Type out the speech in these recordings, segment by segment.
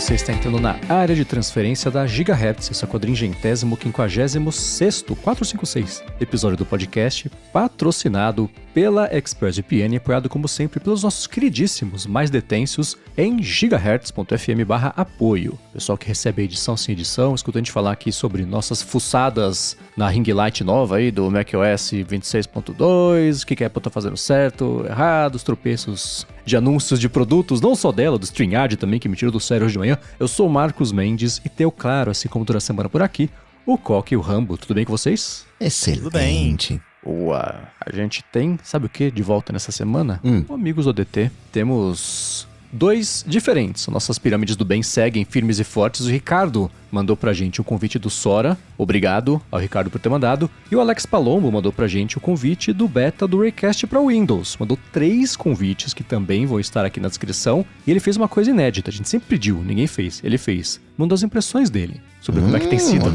você está entrando na área de transferência da Gigahertz, esse é o 456º, 456 episódio do podcast, patrocinado pela ExpressVPN e apoiado, como sempre, pelos nossos queridíssimos mais detensos em gigahertz.fm/apoio. Pessoal que recebe a edição sem edição, escuta a gente falar aqui sobre nossas fuçadas na ring light nova aí do macOS 26.2, o que a Apple tá fazendo certo, errado, os tropeços de anúncios de produtos, não só dela, do StreamYard também, que me tirou do sério hoje de manhã. Eu sou o Marcos Mendes e tenho, claro, assim como toda semana por aqui, o Coque e o Rambo. Tudo bem com vocês? Excelente. Tudo bem. Boa. A gente tem, sabe o que, de volta nessa semana? Amigos do DT. Temos dois diferentes. Nossas pirâmides do bem seguem firmes e fortes. O Ricardo mandou pra gente o convite do Sora. Obrigado ao Ricardo por ter mandado. E o Alex Palombo mandou pra gente o convite do beta do Raycast para Windows. Mandou 3 convites que também vão estar aqui na descrição. E ele fez uma coisa inédita. A gente sempre pediu, ninguém fez. Ele fez. Mandou as impressões dele sobre como é que tem sido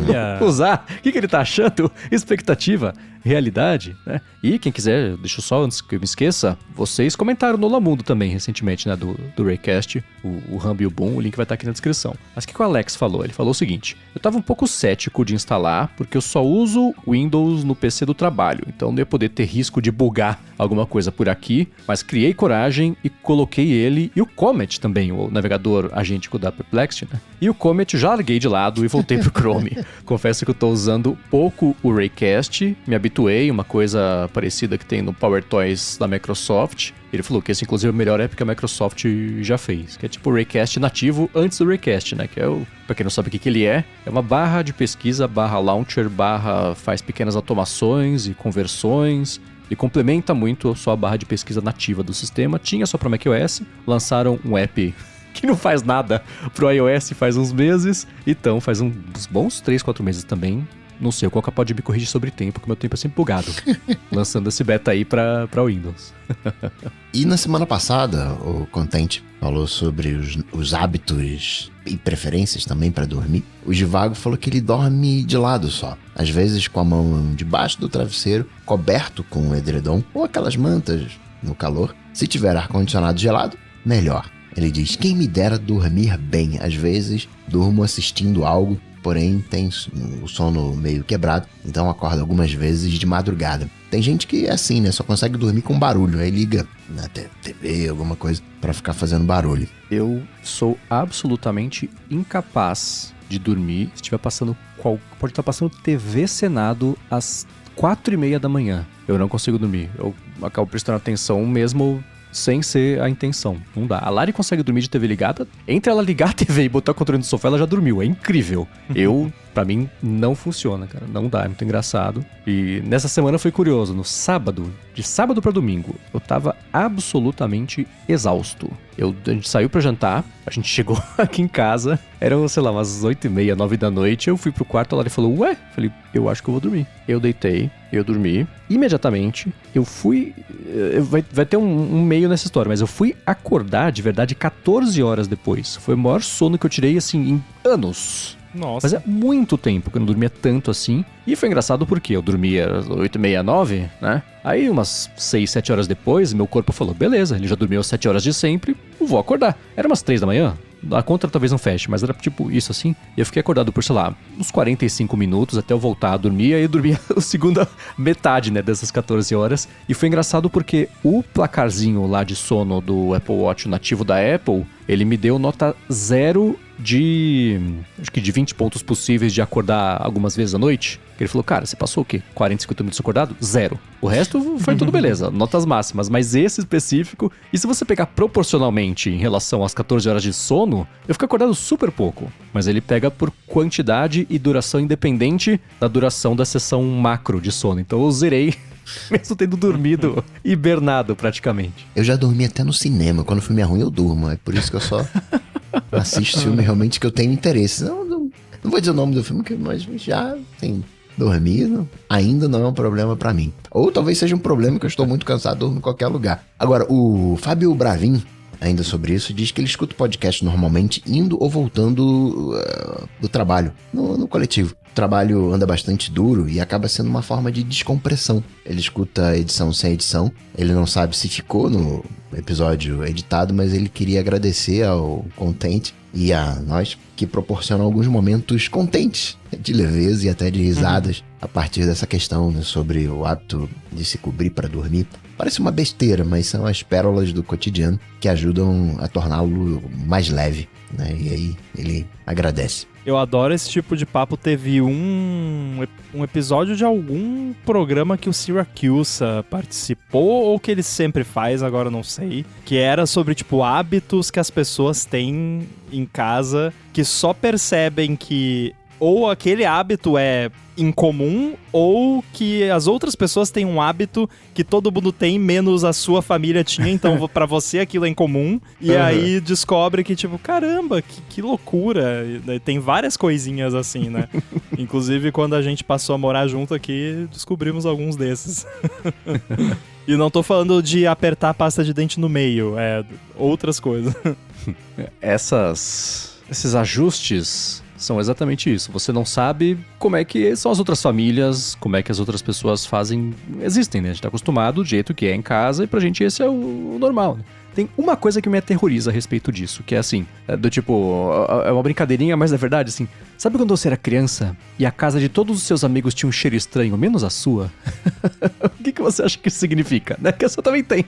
usar. O que ele tá achando? Expectativa, realidade, né? E quem quiser, deixa eu só, antes que eu me esqueça, vocês comentaram no Lamundo também, recentemente, né? Do Raycast, o Rambo e o Boom, o link vai estar aqui na descrição. Mas o que o Alex falou? Ele falou o seguinte: eu tava um pouco cético de instalar, porque eu só uso Windows no PC do trabalho, então não ia poder ter risco de bugar alguma coisa por aqui, mas criei coragem e coloquei ele, e o Comet também, o navegador agêntico da Perplexity, né? E o Comet eu já larguei de lado e voltei pro Chrome. Confesso que eu tô usando pouco o Raycast, me habituei, uma coisa parecida que tem no PowerToys da Microsoft. Ele falou que esse, inclusive, é o melhor app que a Microsoft já fez, que é tipo o Raycast nativo antes do Raycast, né? Que é o, pra quem não sabe o que ele é uma barra de pesquisa, barra launcher, barra faz pequenas automações e conversões. Ele complementa muito a sua barra de pesquisa nativa do sistema. Tinha só para macOS, lançaram um app que não faz nada pro iOS faz uns meses, então faz uns bons 3, 4 meses também. Não sei, o Coca pode me corrigir sobre tempo, porque meu tempo é sempre bugado. Lançando esse beta aí pra Windows. E na semana passada, o Content falou sobre os hábitos e preferências também pra dormir. O Givago falou que ele dorme de lado só. Às vezes com a mão debaixo do travesseiro, coberto com um edredom ou aquelas mantas no calor. Se tiver ar-condicionado gelado, melhor. Ele diz: quem me dera dormir bem. Às vezes durmo assistindo algo, porém tem o sono meio quebrado, então acorda algumas vezes de madrugada. Tem gente que é assim, né? Só consegue dormir com barulho, aí liga na TV, alguma coisa, pra ficar fazendo barulho. Eu sou absolutamente incapaz de dormir se estiver passando pode estar passando TV Senado às 4:30 da manhã. Eu não consigo dormir. Eu acabo prestando atenção mesmo sem ser a intenção. Não dá. A Lari consegue dormir de TV ligada. Entre ela ligar a TV e botar o controle no sofá, ela já dormiu. É incrível. Pra mim, não funciona, cara. Não dá, é muito engraçado. E nessa semana foi curioso. No sábado, de sábado pra domingo, eu tava absolutamente exausto. A gente saiu pra jantar, a gente chegou aqui em casa, eram, sei lá, umas 8:30, 9 da noite, eu fui pro quarto, a Lari falou: ué? Falei: eu acho que eu vou dormir. Eu deitei, eu dormi. Imediatamente, eu fui... Vai ter um meio nessa história, mas eu fui acordar, de verdade, 14 horas depois. Foi o maior sono que eu tirei, assim, em anos. Nossa. Mas é muito tempo que eu não dormia tanto assim. E foi engraçado porque eu dormia às 8:30, 9, né? Aí umas 6, 7 horas depois, meu corpo falou: beleza, ele já dormiu às 7 horas de sempre, eu vou acordar. Era umas 3 da manhã. A conta talvez não feche, mas era tipo isso assim. E eu fiquei acordado por, sei lá, uns 45 minutos até eu voltar a dormir. Aí eu dormia a segunda metade, né, dessas 14 horas. E foi engraçado porque o placarzinho lá de sono do Apple Watch nativo da Apple, ele me deu nota 0 acho que de 20 pontos possíveis de acordar algumas vezes à noite. Ele falou: cara, você passou o quê? 40, 50 minutos acordado? 0. O resto foi tudo beleza, notas máximas. Mas esse específico, e se você pegar proporcionalmente em relação às 14 horas de sono, eu fico acordado super pouco. Mas ele pega por quantidade e duração independente da duração da sessão macro de sono. Então eu zerei mesmo tendo dormido hibernado praticamente. Eu já dormi até no cinema. Quando o filme é ruim, eu durmo. É por isso que eu só assisto filme realmente que eu tenho interesse. Não vou dizer o nome do filme, mas já tem dormido. Ainda não é um problema pra mim. Ou talvez seja um problema que eu estou muito cansado, durmo em qualquer lugar. Agora, o Fábio Bravin, ainda sobre isso, diz que ele escuta o podcast normalmente indo ou voltando do trabalho, no coletivo. trabalho anda bastante duro e acaba sendo uma forma de descompressão. Ele escuta a edição sem edição, ele não sabe se ficou no episódio editado, mas ele queria agradecer ao Content e a nós que proporcionam alguns momentos contentes de leveza e até de risadas a partir dessa questão, né, sobre o hábito de se cobrir para dormir. Parece uma besteira, mas são as pérolas do cotidiano que ajudam a torná-lo mais leve, né? E aí ele agradece. Eu adoro esse tipo de papo. Teve um episódio de algum programa que o Syracuse participou, ou que ele sempre faz, agora eu não sei, que era sobre, tipo, hábitos que as pessoas têm em casa, que só percebem que ou aquele hábito é incomum, ou que as outras pessoas têm um hábito que todo mundo tem, menos a sua família tinha, então pra você aquilo é incomum, e aí descobre que, tipo, caramba, que loucura. Tem várias coisinhas assim, né? Inclusive, quando a gente passou a morar junto aqui, descobrimos alguns desses. E não tô falando de apertar a pasta de dente no meio, é outras coisas. Esses ajustes são exatamente isso. Você não sabe como é que são as outras famílias, como é que as outras pessoas existem, né? A gente tá acostumado do jeito que é em casa e pra gente esse é o normal, né? Tem uma coisa que me aterroriza a respeito disso, que é assim, do tipo, é uma brincadeirinha, mas na verdade, assim, sabe quando você era criança e a casa de todos os seus amigos tinha um cheiro estranho, menos a sua? O que você acha que isso significa, né? Que a sua também tem.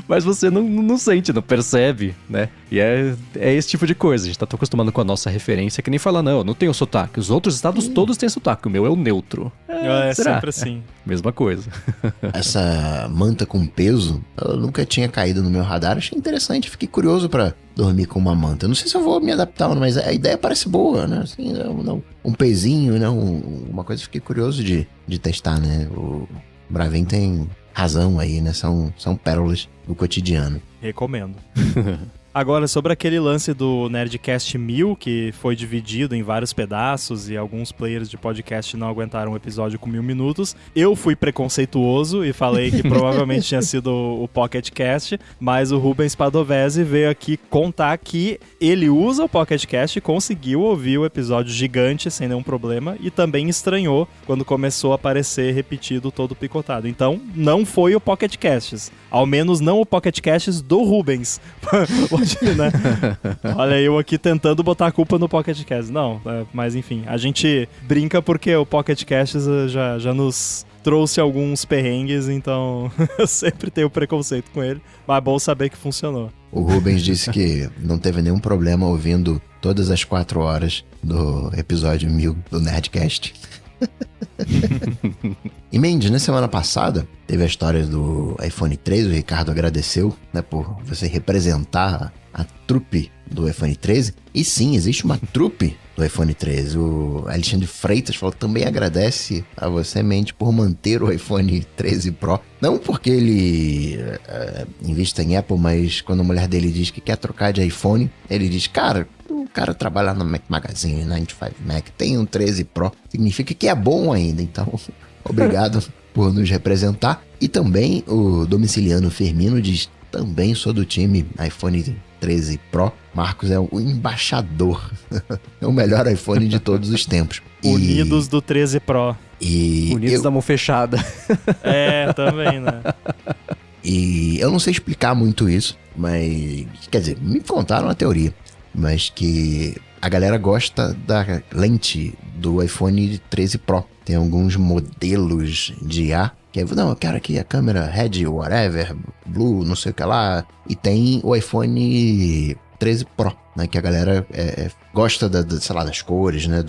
Mas você não sente, não percebe, né? E é esse tipo de coisa. A gente tá tão acostumado com a nossa referência que nem fala, não tenho sotaque. Os outros estados todos têm sotaque, o meu é o neutro. É será? Sempre assim. Mesma coisa. Essa manta com peso, ela nunca tinha caído no meu radar. Achei interessante, fiquei curioso pra dormir com uma manta. Não sei se eu vou me adaptar, mas a ideia parece boa, né? Assim, um pezinho, né? Uma coisa, fiquei curioso de testar, né? O Bravin tem razão aí, né? São pérolas do cotidiano. Recomendo. Agora, sobre aquele lance do Nerdcast 1000, que foi dividido em vários pedaços e alguns players de podcast não aguentaram um episódio com 1000 minutos, eu fui preconceituoso e falei que provavelmente tinha sido o Pocket Cast, mas o Rubens Padovese veio aqui contar que ele usa o Pocket Cast e conseguiu ouvir o episódio gigante sem nenhum problema e também estranhou quando começou a aparecer repetido todo picotado. Então, não foi o Pocket Casts. Ao menos não o Pocket Casts do Rubens. Né? Olha, eu aqui tentando botar a culpa no Pocket Cast. Não, mas enfim, a gente brinca porque o Pocket Cast já nos trouxe alguns perrengues, então eu sempre tenho preconceito com ele, mas é bom saber que funcionou. O Rubens disse que não teve nenhum problema ouvindo todas as 4 horas do episódio 1000 do Nerdcast. E Mendes, na semana passada teve a história do iPhone 13, o Ricardo agradeceu, né, por você representar a trupe do iPhone 13. E sim, existe uma trupe do iPhone 13. O Alexandre Freitas falou que também agradece a você, Mendes, por manter o iPhone 13 Pro. Não porque ele invista em Apple, mas quando a mulher dele diz que quer trocar de iPhone, ele diz, cara, o cara trabalha no Mac Magazine, 95 Mac, tem um 13 Pro, significa que é bom ainda, então obrigado por nos representar. E também o Domiciliano Firmino diz, também sou do time iPhone 13 Pro, Marcos é o embaixador, é o melhor iPhone de todos os tempos. Unidos do 13 Pro. Unidos da mão fechada. É, também, né? E eu não sei explicar muito isso, mas, quer dizer, me contaram a teoria, mas que a galera gosta da lente do iPhone 13 Pro. Tem alguns modelos de IA que é, não, eu quero aqui a câmera Red, whatever, Blue, não sei o que lá. E tem o iPhone 13 Pro, né, que a galera gosta sei lá, das cores, né,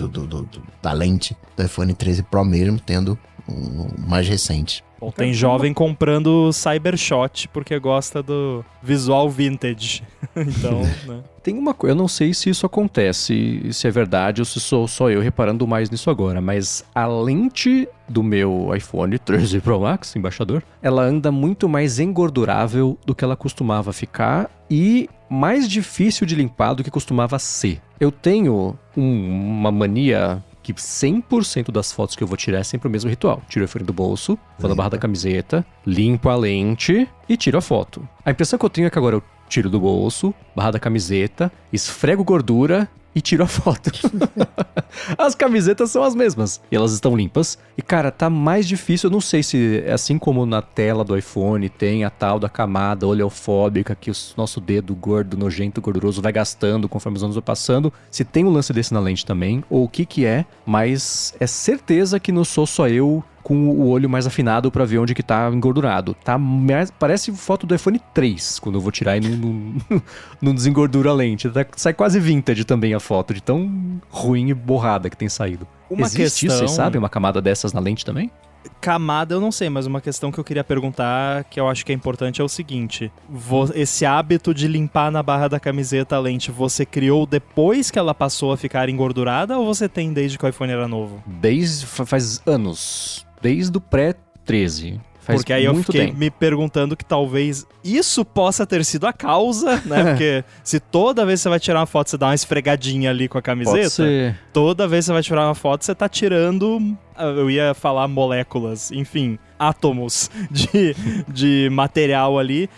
da lente do iPhone 13 Pro mesmo, tendo um mais recente. Bom, tem jovem comprando Cybershot porque gosta do visual vintage. Então, né? Tem uma coisa, eu não sei se isso acontece, se é verdade ou se sou só eu reparando mais nisso agora, mas a lente do meu iPhone 13 Pro Max, embaixador, ela anda muito mais engordurável do que ela costumava ficar e mais difícil de limpar do que costumava ser. Eu tenho uma mania que 100% das fotos que eu vou tirar é sempre o mesmo ritual. Tiro o iPhone do bolso, vou na barra da camiseta, limpo a lente e tiro a foto. A impressão que eu tenho é que agora eu tiro do bolso, barra da camiseta, esfrego gordura e tiro a foto. As camisetas são as mesmas. E elas estão limpas. E, cara, tá mais difícil. Eu não sei se é assim como na tela do iPhone tem a tal da camada oleofóbica que o nosso dedo gordo, nojento, gorduroso vai gastando conforme os anos vão passando. Se tem um lance desse na lente também, ou o que é. Mas é certeza que não sou só eu com o olho mais afinado pra ver onde que tá engordurado. Parece foto do iPhone 3, quando eu vou tirar e não desengordura a lente. Sai quase vintage também a foto, de tão ruim e borrada que tem saído. Existe isso, vocês sabem? Uma camada dessas na lente também? Camada eu não sei, mas uma questão que eu queria perguntar, que eu acho que é importante, é o seguinte. Esse hábito de limpar na barra da camiseta a lente, você criou depois que ela passou a ficar engordurada ou você tem desde que o iPhone era novo? Faz anos. Desde o pré-13. Porque aí eu fiquei me perguntando que talvez isso possa ter sido a causa, né? Porque se toda vez que você vai tirar uma foto, você dá uma esfregadinha ali com a camiseta, toda vez que você vai tirar uma foto, você tá tirando, eu ia falar moléculas, enfim, átomos de material ali.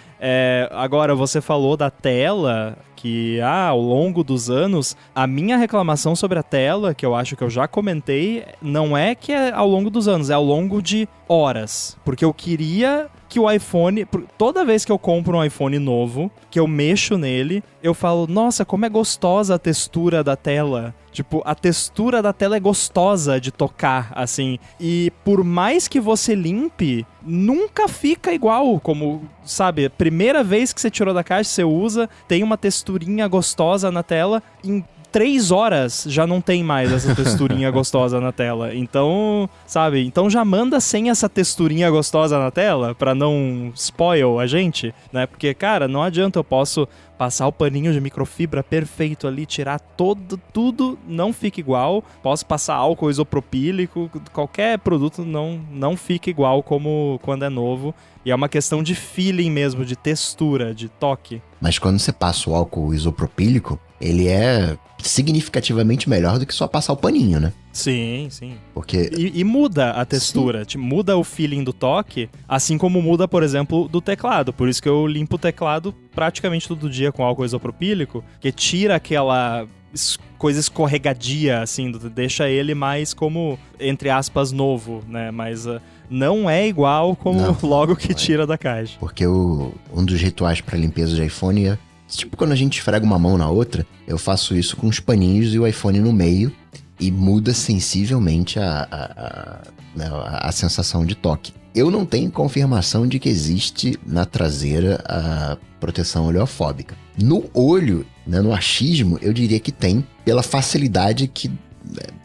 Agora, você falou da tela, que ao longo dos anos, a minha reclamação sobre a tela, que eu acho que eu já comentei, não é que é ao longo dos anos, é ao longo de horas. Porque eu queria que o iPhone, toda vez que eu compro um iPhone novo, que eu mexo nele, eu falo, nossa, como é gostosa a textura da tela. Tipo, a textura da tela é gostosa de tocar, assim. E por mais que você limpe, nunca fica igual. Como, sabe, primeira vez que você tirou da caixa, você usa, tem uma texturinha gostosa na tela. Em 3 horas já não tem mais essa texturinha gostosa na tela. Então, sabe, então já manda sem essa texturinha gostosa na tela pra não spoil a gente, né? Porque, cara, não adianta, eu posso passar o paninho de microfibra perfeito ali, tirar tudo não fica igual. Posso passar álcool isopropílico, qualquer produto não fica igual como quando é novo. E é uma questão de feeling mesmo, de textura, de toque. Mas quando você passa o álcool isopropílico, ele é significativamente melhor do que só passar o paninho, né? Sim, sim. Porque... E muda a textura, muda o feeling do toque, assim como muda, por exemplo, do teclado. Por isso que eu limpo o teclado praticamente todo dia com álcool isopropílico, que tira aquela coisa escorregadia, assim, deixa ele mais como, entre aspas, novo, né? Mas não é igual como logo que tira da caixa. Porque um dos rituais para limpeza de iPhone é, tipo, quando a gente esfrega uma mão na outra, eu faço isso com os paninhos e o iPhone no meio, e muda sensivelmente a sensação de toque. Eu não tenho confirmação de que existe na traseira a proteção oleofóbica. No olho, né, no achismo, eu diria que tem, pela facilidade que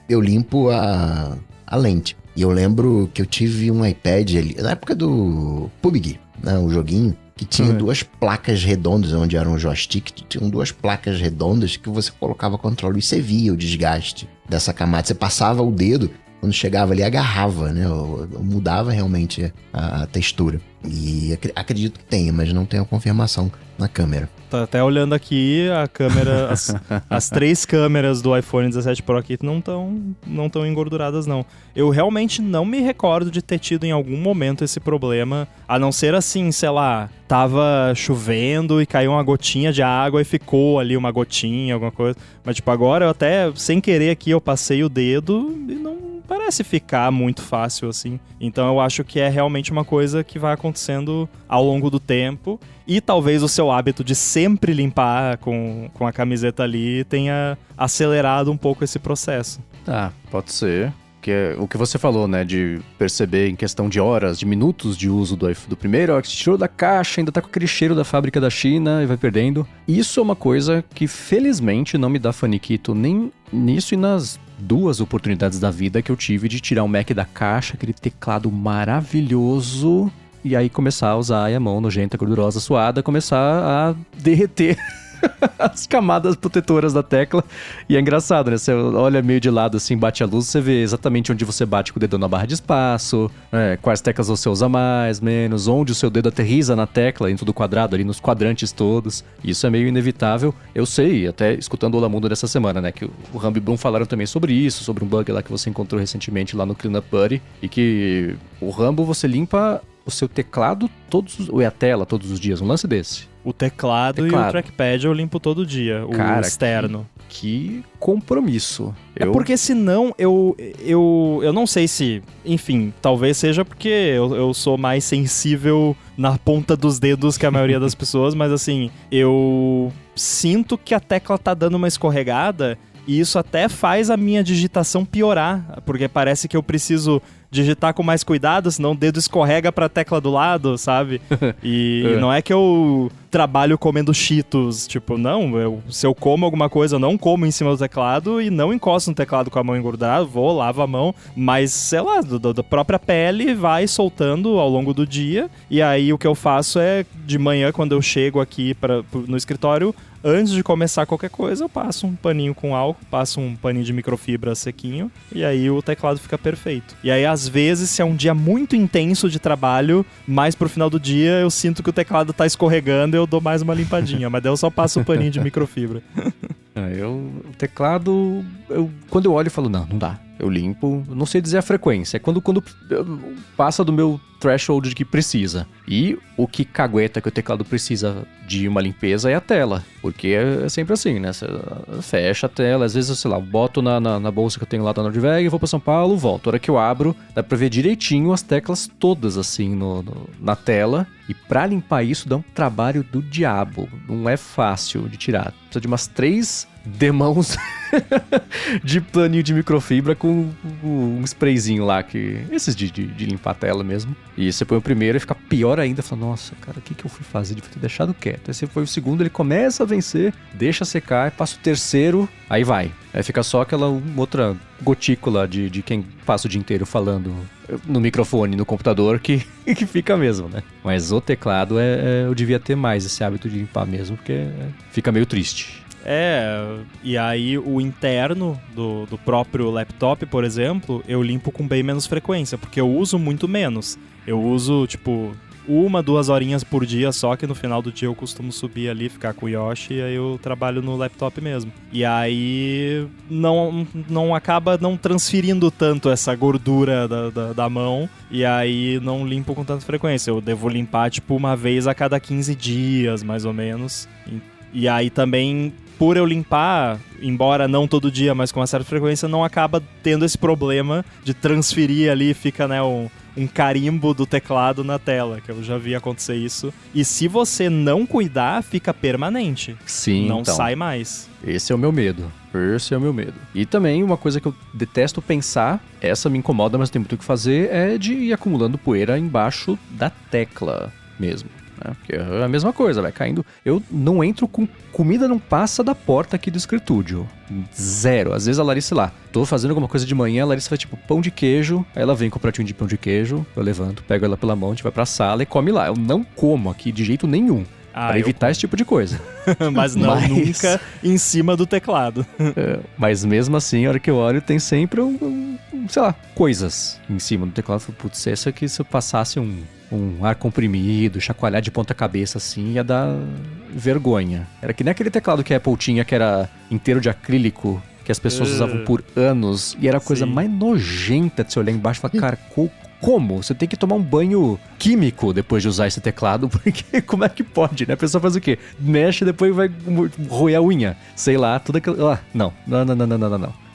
eu limpo a lente. E eu lembro que eu tive um iPad ali, na época do PUBG, né, um joguinho, que tinha 2 placas redondas, onde era um joystick, tinham 2 placas redondas que você colocava controle e você via o desgaste dessa camada. Você passava o dedo, quando chegava ali, agarrava, né? Mudava realmente a textura. E acredito que tenha, mas não tenho a confirmação na câmera. Tá até olhando aqui, a câmera, as 3 câmeras do iPhone 17 Pro aqui não tão engorduradas, não. Eu realmente não me recordo de ter tido em algum momento esse problema, a não ser assim, sei lá, tava chovendo e caiu uma gotinha de água e ficou ali uma gotinha, alguma coisa. Mas tipo, agora eu até, sem querer aqui, eu passei o dedo e não parece ficar muito fácil assim. Então eu acho que é realmente uma coisa que vai acontecendo ao longo do tempo. E talvez o seu hábito de sempre limpar com a camiseta ali tenha acelerado um pouco esse processo. Tá, pode ser. Que é o que você falou, né? De perceber em questão de horas, de minutos de uso do primeiro, a hora que você tirou da caixa, ainda tá com aquele cheiro da fábrica da China e vai perdendo. Isso é uma coisa que felizmente não me dá faniquito nem nisso e nas 2 oportunidades da vida que eu tive de tirar o Mac da caixa, aquele teclado maravilhoso, e aí começar a usar a mão nojenta, gordurosa, suada, começar a derreter as camadas protetoras da tecla. E é engraçado, né? Você olha meio de lado assim, bate a luz, você vê exatamente onde você bate com o dedo na barra de espaço, quais teclas você usa mais, menos, onde o seu dedo aterriza na tecla, dentro do quadrado, ali nos quadrantes todos. Isso é meio inevitável. Eu sei, até escutando o Olá Mundo dessa semana, né? Que o Rambo e Bloom falaram também sobre isso, sobre um bug lá que você encontrou recentemente lá no Cleanup Buddy, e que o Rambo, você limpa o seu teclado e a tela todos os dias, um lance desse. O teclado e o trackpad eu limpo todo dia, o externo. Que compromisso. É porque senão eu não sei se... Enfim, talvez seja porque eu sou mais sensível na ponta dos dedos que a maioria das pessoas, mas assim, eu sinto que a tecla tá dando uma escorregada e isso até faz a minha digitação piorar, porque parece que eu preciso digitar com mais cuidado, senão o dedo escorrega pra tecla do lado, sabe? E não é que eu trabalho comendo Cheetos, tipo, não, se eu como alguma coisa, eu não como em cima do teclado e não encosto no teclado com a mão engordada, vou, lavo a mão, mas, sei lá, da própria pele vai soltando ao longo do dia, e aí o que eu faço é, de manhã, quando eu chego aqui no escritório, antes de começar qualquer coisa, eu passo um paninho com álcool, passo um paninho de microfibra sequinho, e aí o teclado fica perfeito. E aí, às vezes, se é um dia muito intenso de trabalho, mais pro final do dia eu sinto que o teclado tá escorregando e eu dou mais uma limpadinha, mas daí eu só passo o paninho de microfibra. O teclado, quando eu olho eu falo, não dá. Eu limpo, não sei dizer a frequência, é quando passa do meu threshold de que precisa. E o que cagueta que o teclado precisa de uma limpeza é a tela, porque é sempre assim, né? Você fecha a tela, às vezes, sei lá, boto na bolsa que eu tenho lá da Nordveg, vou pra São Paulo, volto. A hora que eu abro, dá pra ver direitinho as teclas todas assim na tela. E pra limpar isso dá um trabalho do diabo, não é fácil de tirar. Precisa de umas 3 demãos de paninho de microfibra com um sprayzinho lá, esses de limpar a tela mesmo. E você põe o primeiro e fica pior ainda, fala, nossa, cara, o que eu fui fazer? Devia ter deixado quieto. Aí você foi o segundo, ele começa a vencer, deixa secar, passa o terceiro, aí vai. Aí fica só aquela outra gotícula de quem passa o dia inteiro falando no microfone, no computador, que fica mesmo, né? Mas o teclado, eu devia ter mais esse hábito de limpar mesmo, porque fica meio triste. E aí o interno do próprio laptop, por exemplo, eu limpo com bem menos frequência, porque eu uso muito menos. Eu uso, 1-2 horinhas por dia só, que no final do dia eu costumo subir ali, ficar com o Yoshi, e aí eu trabalho no laptop mesmo. E aí não acaba não transferindo tanto essa gordura da mão, e aí não limpo com tanta frequência. Eu devo limpar, uma vez a cada 15 dias, mais ou menos. E aí também, por eu limpar, embora não todo dia, mas com uma certa frequência, não acaba tendo esse problema de transferir ali, fica, né, um carimbo do teclado na tela, que eu já vi acontecer isso. E se você não cuidar, fica permanente. Sim, não sai mais. Esse é o meu medo. E também uma coisa que eu detesto pensar, essa me incomoda, mas tem muito o que fazer, é de ir acumulando poeira embaixo da tecla mesmo. Porque é a mesma coisa, vai caindo. Eu não entro com... Comida não passa da porta aqui do escritúdio. Zero. Às vezes a Larissa, sei lá, tô fazendo alguma coisa de manhã, a Larissa faz pão de queijo, aí ela vem com o pratinho de pão de queijo, eu levanto, pego ela pela mão, a gente vai pra sala e come lá. Eu não como aqui de jeito nenhum. Pra evitar esse tipo de coisa. Mas nunca em cima do teclado. Mas mesmo assim, a hora que eu olho, tem sempre sei lá, coisas em cima do teclado. Putz, essa aqui, se eu passasse um ar comprimido, chacoalhar de ponta cabeça assim, ia dar vergonha. Era que nem aquele teclado que a Apple tinha, que era inteiro de acrílico, que as pessoas usavam por anos, e era a coisa mais nojenta de se olhar embaixo e falar, cara, como? Você tem que tomar um banho químico depois de usar esse teclado, porque como é que pode, né? A pessoa faz o quê? Mexe e depois vai roer a unha. Sei lá, tudo aquilo... Não.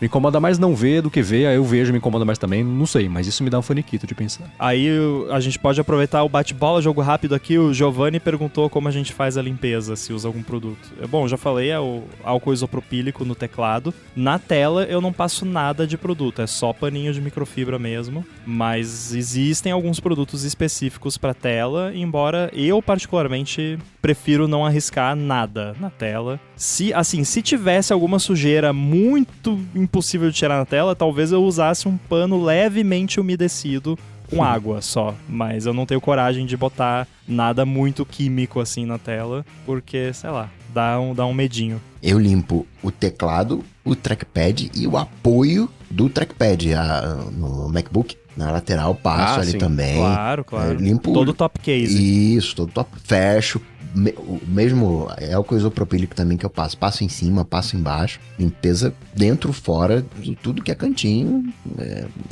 Me incomoda mais não ver do que ver, aí eu vejo, me incomoda mais também, não sei, mas isso me dá um faniquito de pensar. Aí a gente pode aproveitar o bate-bola, jogo rápido aqui, o Giovanni perguntou como a gente faz a limpeza, se usa algum produto. Bom, já falei, é o álcool isopropílico no teclado. Na tela eu não passo nada de produto, é só paninho de microfibra mesmo, mas existem alguns produtos específicos para tela, embora eu particularmente prefiro não arriscar nada na tela. Se tivesse alguma sujeira muito impossível de tirar na tela, talvez eu usasse um pano levemente umedecido com água só, mas eu não tenho coragem de botar nada muito químico assim na tela, porque, sei lá, dá um medinho. Eu limpo o teclado, o trackpad e o apoio do trackpad no MacBook. Na lateral passo ali também. Claro. Eu limpo todo o top case. Isso, todo top. Fecho. O mesmo álcool isopropílico também que eu passo. Passo em cima, passo embaixo. Limpeza dentro, fora, tudo que é cantinho,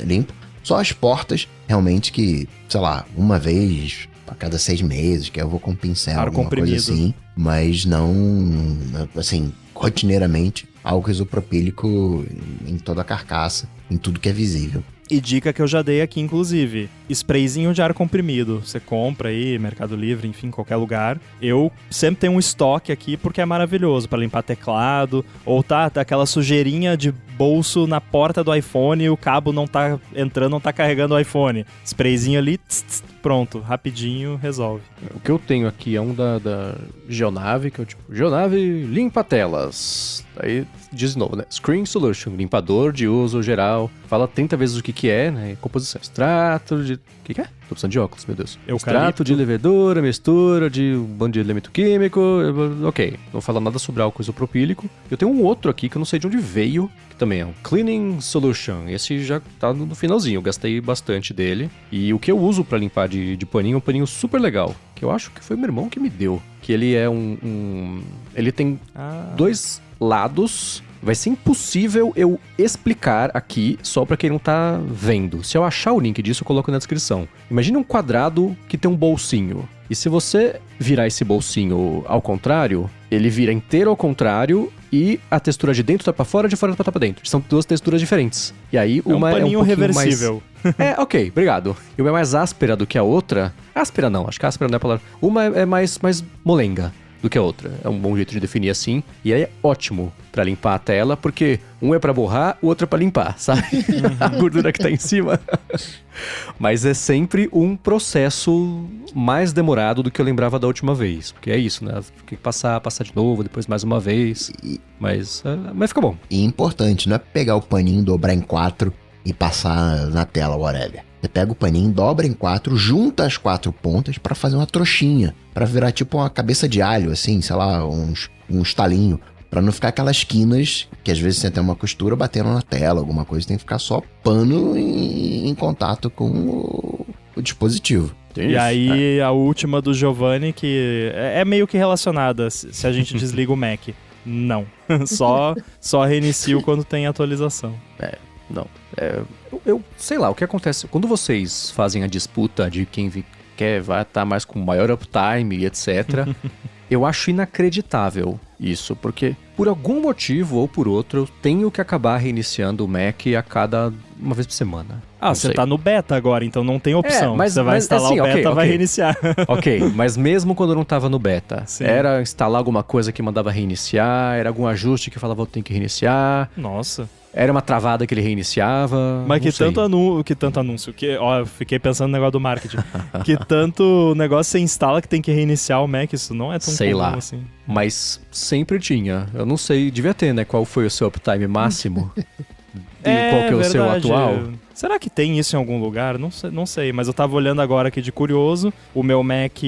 limpo. Só as portas, realmente, que, sei lá, uma vez a cada 6 meses, que eu vou com um pincel, Ar alguma comprimido. coisa assim. Mas não, assim, rotineiramente, álcool isopropílico em toda a carcaça, em tudo que é visível. E dica que eu já dei aqui, inclusive, sprayzinho de ar comprimido. Você compra aí, Mercado Livre, enfim, qualquer lugar. Eu sempre tenho um estoque aqui porque é maravilhoso pra limpar teclado. Ou tá aquela sujeirinha de bolso na porta do iPhone e o cabo não tá entrando, não tá carregando o iPhone. Sprayzinho ali, pronto, rapidinho, resolve. O que eu tenho aqui é um da Geonave, que é o tipo, Geonave limpa telas. Aí diz de novo, né? Screen Solution, limpador de uso geral. Fala 30 vezes o que é, né? Composição, extrato de... O que é? Tô precisando de óculos, meu Deus. Eucalipto. Extrato de levedura, mistura de um bando de elemento químico. Ok, não fala nada sobre álcool isopropílico. Eu tenho um outro aqui que eu não sei de onde veio, que também é um Cleaning Solution. Esse já tá no finalzinho, eu gastei bastante dele. E o que eu uso pra limpar de paninho é um paninho super legal, que eu acho que foi meu irmão que me deu. Que ele é ele tem 2 lados. Vai ser impossível eu explicar aqui só pra quem não tá vendo. Se eu achar o link disso, eu coloco na descrição. Imagina um quadrado que tem um bolsinho. E se você virar esse bolsinho ao contrário, ele vira inteiro ao contrário e a textura de dentro tá pra fora, de fora tá pra dentro. São 2 texturas diferentes. E aí uma é um paninho reversível. reversível. Ok, obrigado. E uma é mais áspera do que a outra. Áspera não, acho que áspera não é a palavra. Uma é mais molenga do que a outra. É um bom jeito de definir assim. E aí é ótimo pra limpar a tela, porque um é pra borrar, o outro é pra limpar, sabe? A gordura que tá em cima. Mas é sempre um processo mais demorado do que eu lembrava da última vez. Porque é isso, né? Tem que passar de novo, depois mais uma vez. Mas fica bom. E importante, não é pegar o paninho, dobrar em 4 e passar na tela, whatever. Você pega o paninho, dobra em 4, junta as 4 pontas pra fazer uma trouxinha. Pra virar tipo uma cabeça de alho, assim, sei lá, um estalinho. Pra não ficar aquelas quinas, que às vezes você tem uma costura batendo na tela, alguma coisa. Tem que ficar só pano em contato com o dispositivo. E aí a última do Giovanni, que é meio que relacionada, se a gente desliga o Mac. Não. Só reinicio quando tem atualização. Não. Eu sei lá, o que acontece quando vocês fazem a disputa de quem vai estar mais com maior uptime e etc. Eu acho inacreditável isso, porque por algum motivo ou por outro eu tenho que acabar reiniciando o Mac uma vez por semana. Você tá no beta agora, então não tem opção. Você vai instalar assim, o beta, okay. vai reiniciar. Ok, mas mesmo quando eu não tava no beta, Sim. Era instalar alguma coisa que mandava reiniciar, era algum ajuste que falava eu tenho que reiniciar. Nossa. Era uma travada que ele reiniciava. Mas que tanto anúncio. Eu fiquei pensando no negócio do marketing. Que tanto negócio você instala que tem que reiniciar o Mac. Isso não é tão sei comum lá. assim. Mas sempre tinha. Eu não sei, devia ter, né? Qual foi o seu uptime máximo? E qual que é o seu atual? Será que tem isso em algum lugar? Não sei, mas eu tava olhando agora aqui de curioso. O meu Mac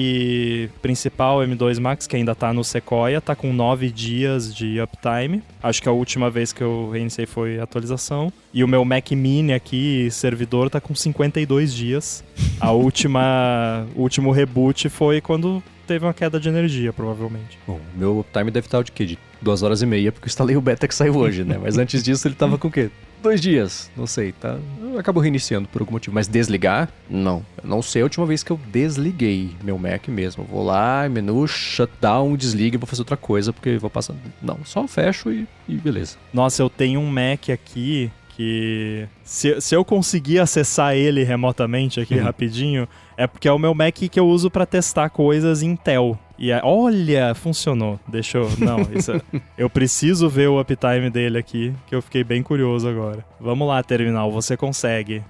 principal, M2 Max, que ainda tá no Sequoia, tá com 9 dias de uptime. Acho que a última vez que eu reiniciei foi atualização. E o meu Mac Mini aqui, servidor, tá com 52 dias. O último reboot foi quando teve uma queda de energia, provavelmente. Bom, o meu uptime deve estar de quê? De 2 horas e meia, porque eu instalei o beta que saiu hoje, né? Mas antes disso ele tava com o quê? 2 dias, não sei, tá? Eu acabo reiniciando por algum motivo, mas desligar? Não. Eu não sei a última vez que eu desliguei meu Mac mesmo. Eu vou lá, menu, shutdown, desliga e vou fazer outra coisa, porque vou passar... Não, só fecho e beleza. Nossa, eu tenho um Mac aqui que... Se eu conseguir acessar ele remotamente aqui rapidinho, é porque é o meu Mac que eu uso pra testar coisas Intel. E olha, funcionou. Eu preciso ver o uptime dele aqui, que eu fiquei bem curioso agora. Vamos lá, terminal, você consegue.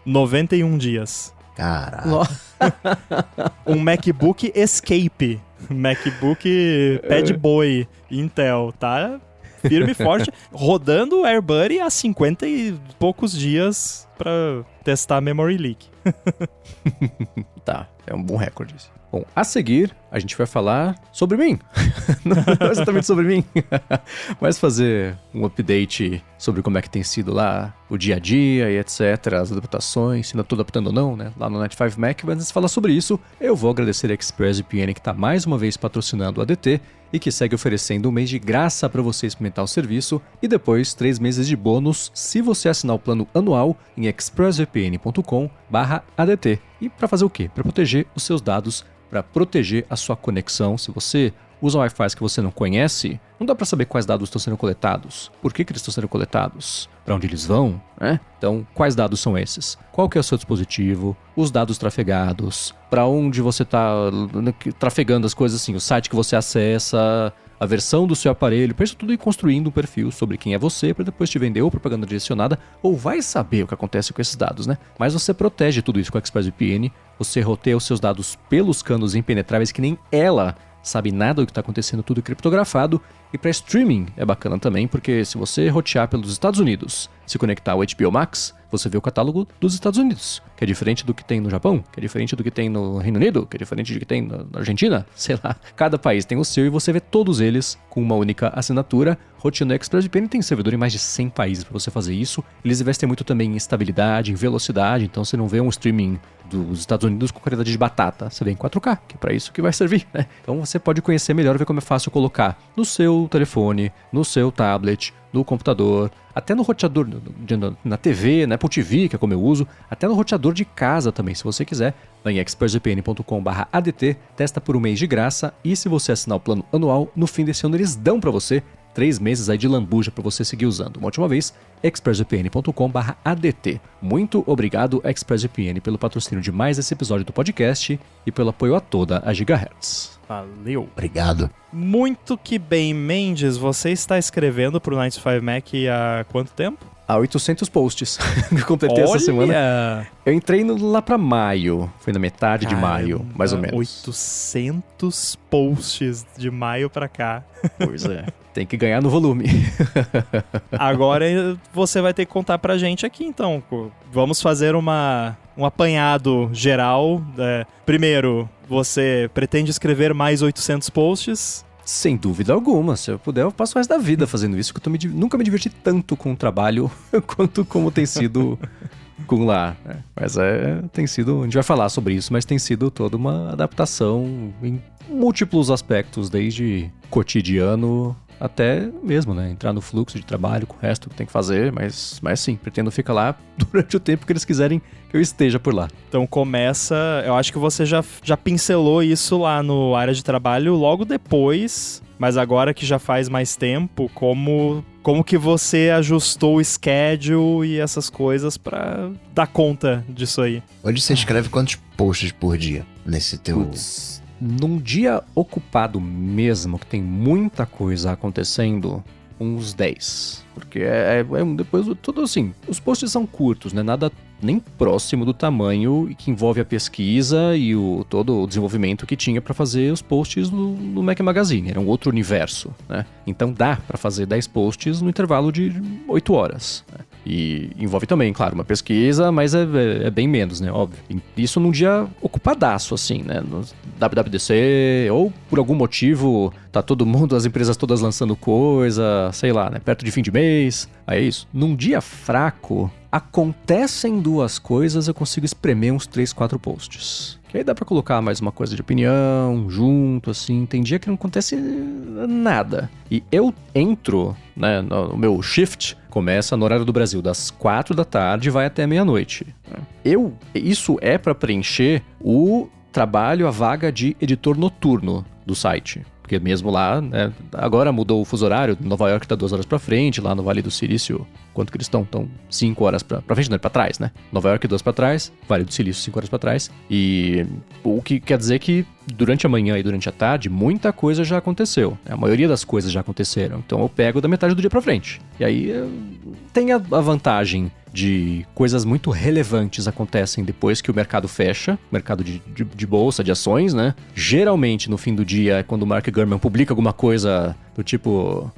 91 dias. Caralho. Um MacBook Escape. MacBook Pad Boy Intel, tá? Firme e forte, rodando o AirBuddy há 50 e poucos dias pra testar Memory Leak. Tá, é um bom recorde isso. Bom, a seguir, a gente vai falar sobre mim. Não exatamente sobre mim, mas fazer um update sobre como é que tem sido lá o dia a dia e etc, as adaptações, se ainda estou adaptando ou não, né? Lá no Night 5 Mac, mas antes de falar sobre isso, eu vou agradecer a ExpressVPN que está mais uma vez patrocinando o ADT e que segue oferecendo um mês de graça para você experimentar o serviço e depois 3 meses de bônus se você assinar o plano anual em em expressvpn.com/ADT. E para fazer o quê? Para proteger os seus dados, para proteger a sua conexão. Se você usa Wi-Fi que você não conhece, não dá para saber quais dados estão sendo coletados, por que eles estão sendo coletados, para onde eles vão, né? Então, quais dados são esses? Qual que é o seu dispositivo, os dados trafegados, para onde você está trafegando as coisas assim, o site que você acessa, a versão do seu aparelho, para isso tudo ir construindo um perfil sobre quem é você, para depois te vender ou propaganda direcionada, ou vai saber o que acontece com esses dados, né? Mas você protege tudo isso com a ExpressVPN, você roteia os seus dados pelos canos impenetráveis que nem ela sabe nada do que está acontecendo, tudo criptografado. E para streaming é bacana também, porque se você rotear pelos Estados Unidos, se conectar ao HBO Max, você vê o catálogo dos Estados Unidos, que é diferente do que tem no Japão, que é diferente do que tem no Reino Unido, que é diferente do que tem na Argentina, sei lá. Cada país tem o seu e você vê todos eles com uma única assinatura. Roteando a ExpressVPN tem servidor em mais de 100 países para você fazer isso. Eles investem muito também em estabilidade, em velocidade, então você não vê um streaming dos Estados Unidos com qualidade de batata, você vê em 4K, que é para isso que vai servir, né? Então você pode conhecer melhor, ver como é fácil colocar no seu telefone, no seu tablet, no computador, até no roteador, na TV, na Apple TV, que é como eu uso, até no roteador de casa também, se você quiser. Vai em expressvpn.com/ADT, testa por um mês de graça e se você assinar o plano anual, no fim desse ano eles dão para você 3 meses aí de lambuja para você seguir usando. Uma última vez, expressvpn.com/ADT. Muito obrigado, ExpressVPN, pelo patrocínio de mais esse episódio do podcast e pelo apoio a toda a Gigahertz. Valeu. Obrigado. Muito que bem, Mendes, você está escrevendo pro 9to5Mac há quanto tempo? Há 800 posts que eu completei essa semana. Eu entrei lá pra maio, foi na metade de maio, mais ou menos. 800 posts de maio pra cá. Pois é, tem que ganhar no volume. Agora você vai ter que contar pra gente aqui, então. Vamos fazer um apanhado geral. Primeiro, você pretende escrever mais 800 posts? Sem dúvida alguma, se eu puder eu passo o resto da vida fazendo isso, que eu nunca me diverti tanto com o trabalho quanto como tem sido com lá, né? Mas tem sido, a gente vai falar sobre isso, mas tem sido toda uma adaptação em múltiplos aspectos, desde cotidiano até mesmo, né? Entrar no fluxo de trabalho com o resto que tem que fazer, mas sim, pretendo ficar lá durante o tempo que eles quiserem que eu esteja por lá. Então começa, eu acho que você já pincelou isso lá no área de trabalho logo depois, mas agora que já faz mais tempo, como que você ajustou o schedule e essas coisas pra dar conta disso aí? Hoje você escreve quantos posts por dia nesse teu... Num dia ocupado mesmo, que tem muita coisa acontecendo, uns 10. Porque depois tudo assim, os posts são curtos, né? Nada nem próximo do tamanho que envolve a pesquisa e todo o desenvolvimento que tinha para fazer os posts no Mac Magazine. Era um outro universo, né? Então dá para fazer 10 posts no intervalo de 8 horas, né? E envolve também, claro, uma pesquisa, mas é bem menos, né? Óbvio. Isso num dia ocupadaço, assim, né? No WWDC, ou por algum motivo tá todo mundo, as empresas todas lançando coisa, sei lá, né? Perto de fim de mês. Aí é isso. Num dia fraco, acontecem duas coisas, eu consigo espremer uns 3, 4 posts. Que aí dá pra colocar mais uma coisa de opinião, junto, assim. Tem dia que não acontece nada. E eu entro, né, no meu shift, começa no horário do Brasil, das 4 da tarde e vai até meia-noite. Isso é pra preencher o trabalho, a vaga de editor noturno do site. Porque mesmo lá, né, agora mudou o fuso horário, Nova York tá 2 horas pra frente, lá no Vale do Silício, quanto que eles estão? Estão 5 horas pra frente, não, pra trás, né? Nova York 2 pra trás, Vale do Silício 5 horas pra trás. E o que quer dizer que durante a manhã e durante a tarde, muita coisa já aconteceu. A maioria das coisas já aconteceram. Então eu pego da metade do dia pra frente. E aí tem a vantagem de coisas muito relevantes acontecem depois que o mercado fecha, mercado de bolsa, de ações, né? Geralmente, no fim do dia, é quando o Mark Gurman publica alguma coisa do tipo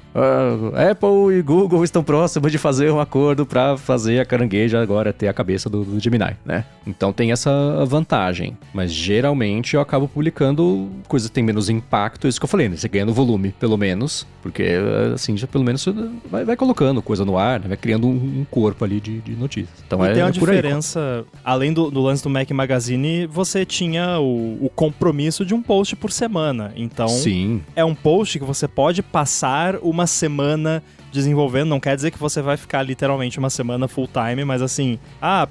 Apple e Google estão próximos de fazer um acordo para fazer a carangueja agora ter a cabeça do Gemini, né? Então tem essa vantagem. Mas geralmente eu acabo publicando coisas que têm menos impacto, isso que eu falei, né? Você ganha no volume, pelo menos, porque assim, já pelo menos você vai colocando coisa no ar, né? Vai criando um corpo ali de notícias. Então e tem uma diferença, além do lance do Mac Magazine, você tinha o compromisso de um post por semana. Então, sim, é um post que você pode passar uma semana desenvolvendo, não quer dizer que você vai ficar literalmente uma semana full time, mas assim,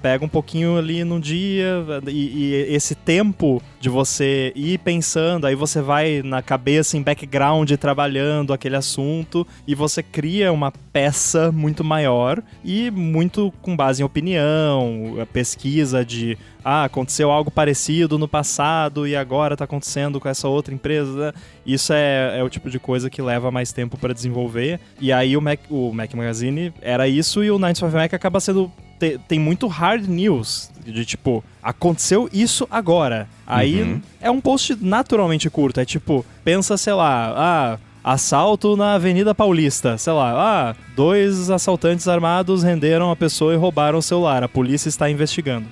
pega um pouquinho ali num dia e esse tempo de você ir pensando, aí você vai na cabeça em background trabalhando aquele assunto e você cria uma peça muito maior e muito com base em opinião, pesquisa de aconteceu algo parecido no passado e agora tá acontecendo com essa outra empresa. Isso é o tipo de coisa que leva mais tempo para desenvolver. E aí o Mac Magazine era isso, e o 9 to 5 Mac acaba sendo... Tem muito hard news, de tipo, aconteceu isso agora. Aí é um post naturalmente curto, é tipo, pensa, sei lá, assalto na Avenida Paulista, sei lá, 2 assaltantes armados renderam a pessoa e roubaram o celular, a polícia está investigando.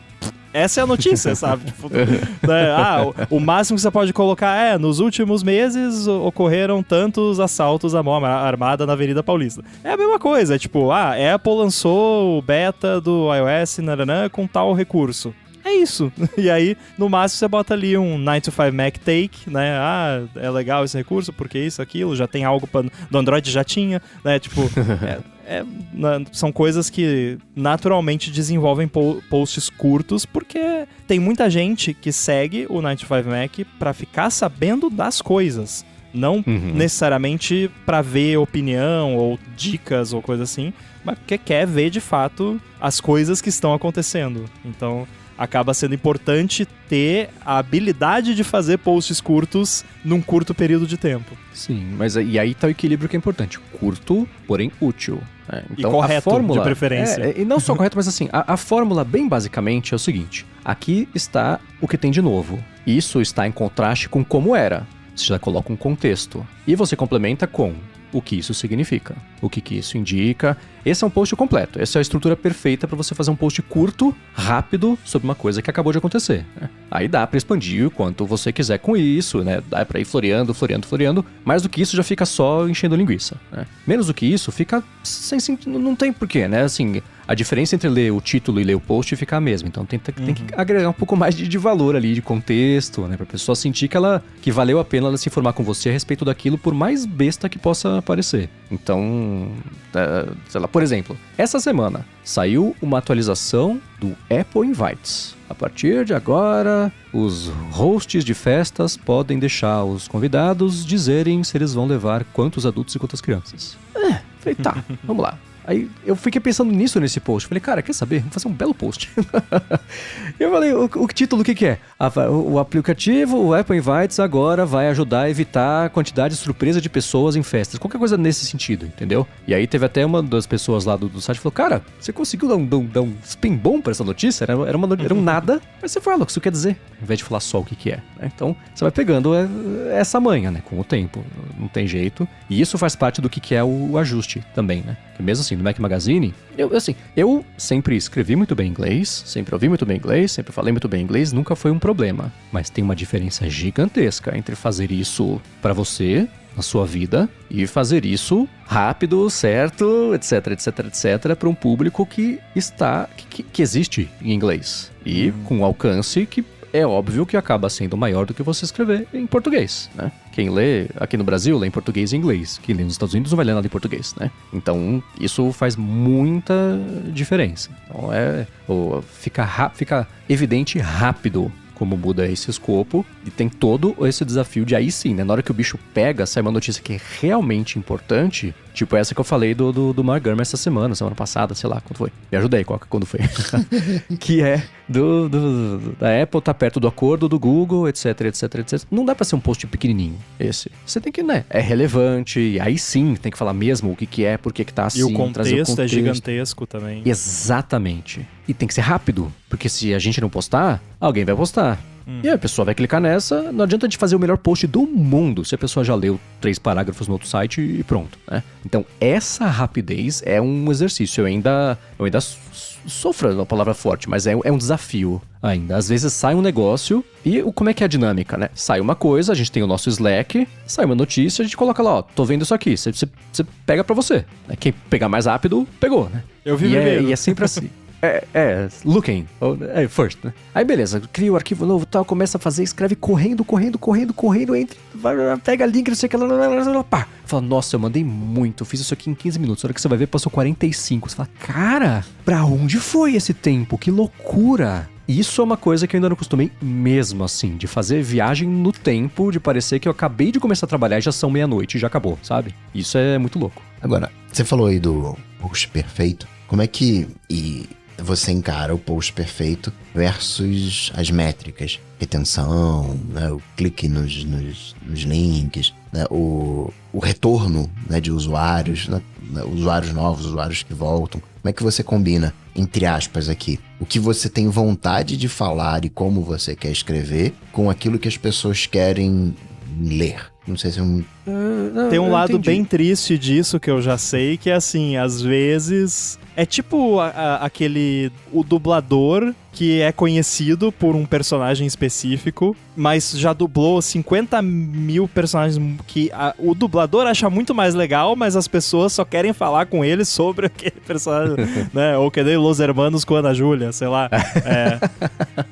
Essa é a notícia, sabe? Tipo, o máximo que você pode colocar é, nos últimos meses ocorreram tantos assaltos à mão armada na Avenida Paulista. É a mesma coisa, tipo, Apple lançou o beta do iOS com tal recurso. É isso. E aí, no máximo, você bota ali um 9 to 5 Mac take, né? É legal esse recurso, porque isso, aquilo, já tem algo do Android, já tinha, né? Tipo, são coisas que naturalmente desenvolvem posts curtos, porque tem muita gente que segue o 9 to 5 Mac pra ficar sabendo das coisas. Não necessariamente pra ver opinião ou dicas ou coisa assim, mas porque quer ver de fato as coisas que estão acontecendo. Então... acaba sendo importante ter a habilidade de fazer posts curtos num curto período de tempo. Sim, mas e aí tá o equilíbrio que é importante. Curto, porém útil. Então, e correto, a fórmula, de preferência. E não só correto, mas assim, a fórmula bem basicamente é o seguinte. Aqui está o que tem de novo. Isso está em contraste com como era. Você já coloca um contexto. E você complementa com o que isso significa, o que isso indica. Esse é um post completo, essa é a estrutura perfeita para você fazer um post curto, rápido, sobre uma coisa que acabou de acontecer, né? Aí dá para expandir o quanto você quiser com isso, né? Dá para ir floreando. Mais do que isso já fica só enchendo linguiça, né? Menos do que isso fica sem sentido, não tem porquê, né? Assim, a diferença entre ler o título e ler o post fica a mesma, então tem que agregar um pouco mais de valor ali, de contexto, né? Pra pessoa sentir que valeu a pena ela se informar com você a respeito daquilo, por mais besta que possa parecer. Então, sei lá, por exemplo, essa semana saiu uma atualização do Apple Invites. A partir de agora, os hosts de festas podem deixar os convidados dizerem se eles vão levar quantos adultos e quantas crianças. Falei, tá, vamos lá. Aí eu fiquei pensando nisso nesse post. Falei, cara, quer saber? Vamos fazer um belo post. Eu falei, o título, o que é? O aplicativo, o Apple Invites, agora vai ajudar a evitar a quantidade surpresa de pessoas em festas. Qualquer coisa nesse sentido, entendeu? E aí teve até uma das pessoas lá do site que falou, cara, você conseguiu dar um spin bom pra essa notícia? Era um nada, mas você fala o que isso quer dizer, ao invés de falar só o que é. Né? Então, você vai pegando essa manha, né? Com o tempo. Não tem jeito. E isso faz parte do que é o ajuste também, né? Que mesmo assim, no Mac Magazine, eu sempre escrevi muito bem inglês, sempre ouvi muito bem inglês, sempre falei muito bem inglês, nunca foi um problema. Mas tem uma diferença gigantesca entre fazer isso pra você, na sua vida, e fazer isso rápido, certo, etc, para um público que existe em inglês. E com alcance que é óbvio que acaba sendo maior do que você escrever em português, né? Quem lê aqui no Brasil lê em português e inglês. Quem lê nos Estados Unidos não vai ler nada em português, né? Então, isso faz muita diferença. Então, fica evidente rápido como muda esse escopo, e tem todo esse desafio de aí sim, né? Na hora que o bicho pega, sai uma notícia que é realmente importante, tipo essa que eu falei do Mark Gurman essa semana passada, sei lá, quando foi. Me ajuda aí, quando foi. Que é da Apple tá perto do acordo do Google, etc. Não dá pra ser um post pequenininho, esse. Você tem que, né? É relevante, e aí sim, tem que falar mesmo o que é, por que tá assim. E o contexto é gigantesco também. Exatamente. E tem que ser rápido, porque se a gente não postar, alguém vai postar. E aí a pessoa vai clicar nessa, não adianta a gente fazer o melhor post do mundo se a pessoa já leu 3 parágrafos no outro site e pronto, né? Então, essa rapidez é um exercício. Eu ainda sofro, uma palavra forte, mas é um desafio ainda. Às vezes sai um negócio e como é que é a dinâmica, né? Sai uma coisa, a gente tem o nosso Slack, sai uma notícia, a gente coloca lá, ó, tô vendo isso aqui, você pega pra você. Quem pegar mais rápido, pegou, né? Eu vi primeiro. E é sempre assim. looking, first, né? Aí beleza, cria o arquivo novo, tal, começa a fazer, escreve correndo, entra, pega link, não sei o que, pá. Fala, nossa, eu mandei muito, fiz isso aqui em 15 minutos, a hora que você vai ver, passou 45. Você fala, cara, pra onde foi esse tempo? Que loucura! Isso é uma coisa que eu ainda não acostumei mesmo, assim, de fazer viagem no tempo, de parecer que eu acabei de começar a trabalhar e já são meia-noite e já acabou, sabe? Isso é muito louco. Agora, você falou aí do post perfeito, como é que você encara o post perfeito versus as métricas? Retenção, né, o clique nos links, né, o retorno, né, de usuários, né, usuários novos, usuários que voltam. Como é que você combina, entre aspas aqui, o que você tem vontade de falar e como você quer escrever com aquilo que as pessoas querem ler? Não sei se tem um lado bem triste disso que eu já sei, que é assim, às vezes... É tipo o dublador que é conhecido por um personagem específico, mas já dublou 50 mil personagens que o dublador acha muito mais legal, mas as pessoas só querem falar com ele sobre aquele personagem, né? Ou que nem Los Hermanos com Ana Júlia, sei lá.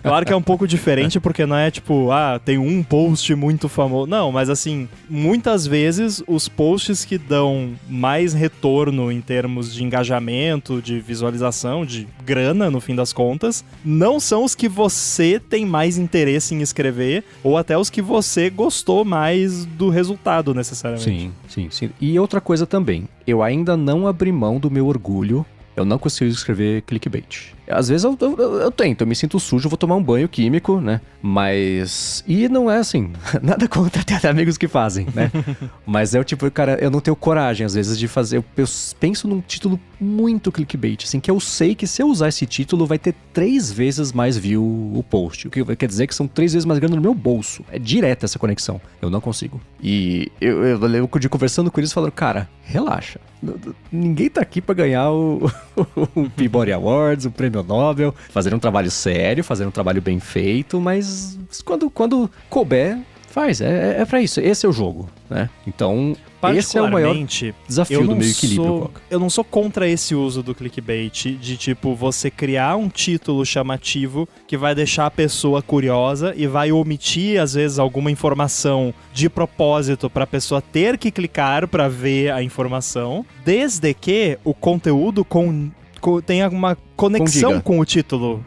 Claro que é um pouco diferente, porque não é tipo, tem um post muito famoso. Não, mas assim, muitas vezes os posts que dão mais retorno em termos de engajamento, de visualização, de grana, no fim das contas, não são os que você tem mais interesse em escrever, ou até os que você gostou mais do resultado, necessariamente. Sim. E outra coisa também, eu ainda não abri mão do meu orgulho, eu não consigo escrever clickbait. Às vezes eu tento, eu me sinto sujo, vou tomar um banho químico, né? Mas... E não é assim, nada contra ter amigos que fazem, né? Mas é o tipo, cara, eu não tenho coragem, às vezes, de fazer... Eu penso num título muito clickbait, assim, que eu sei que se eu usar esse título vai ter 3 vezes mais view o post. O que quer dizer que são 3 vezes mais grana no meu bolso. É direta essa conexão. Eu não consigo. E eu conversando com eles, falando, cara, relaxa. Ninguém tá aqui pra ganhar o Peabody Awards, o Prêmio Nobel, fazer um trabalho sério, fazer um trabalho bem feito, mas quando couber, faz. É pra isso. Esse é o jogo, né? Então, esse é o maior desafio do meio equilíbrio. Eu não sou contra esse uso do clickbait, de tipo, você criar um título chamativo que vai deixar a pessoa curiosa e vai omitir, às vezes, alguma informação de propósito pra pessoa ter que clicar pra ver a informação, desde que o conteúdo tem alguma conexão com o título,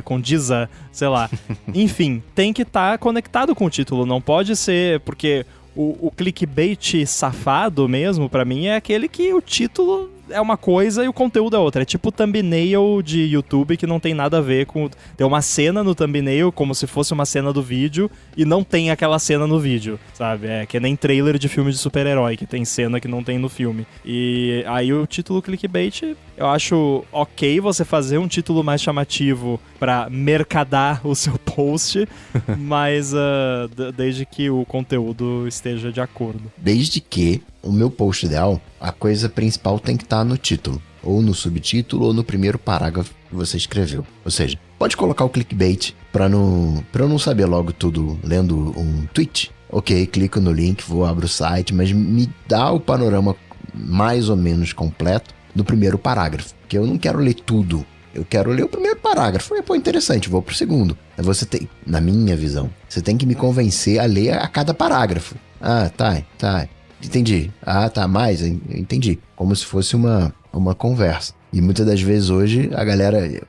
condiza, sei lá. Enfim, tem que estar conectado com o título, não pode ser, porque o clickbait safado mesmo, pra mim, é aquele que o título é uma coisa e o conteúdo é outra. É tipo thumbnail de YouTube que não tem nada a ver com... Tem uma cena no thumbnail como se fosse uma cena do vídeo e não tem aquela cena no vídeo, sabe? É que nem trailer de filme de super-herói, que tem cena que não tem no filme. E aí o título clickbait, eu acho ok você fazer um título mais chamativo pra mercadar o seu post, mas desde que o conteúdo esteja de acordo. Desde que o meu post ideal, a coisa principal tem que estar no título, ou no subtítulo, ou no primeiro parágrafo que você escreveu. Ou seja, pode colocar o clickbait pra eu não saber logo tudo lendo um tweet. Ok, clico no link, abro o site, mas me dá o panorama mais ou menos completo do primeiro parágrafo, porque eu não quero ler tudo. Eu quero ler o primeiro parágrafo. Pô, interessante, vou pro segundo. Você tem, na minha visão, você tem que me convencer a ler a cada parágrafo. Tá. Entendi. Mais? Entendi. Como se fosse uma conversa. E muitas das vezes hoje a galera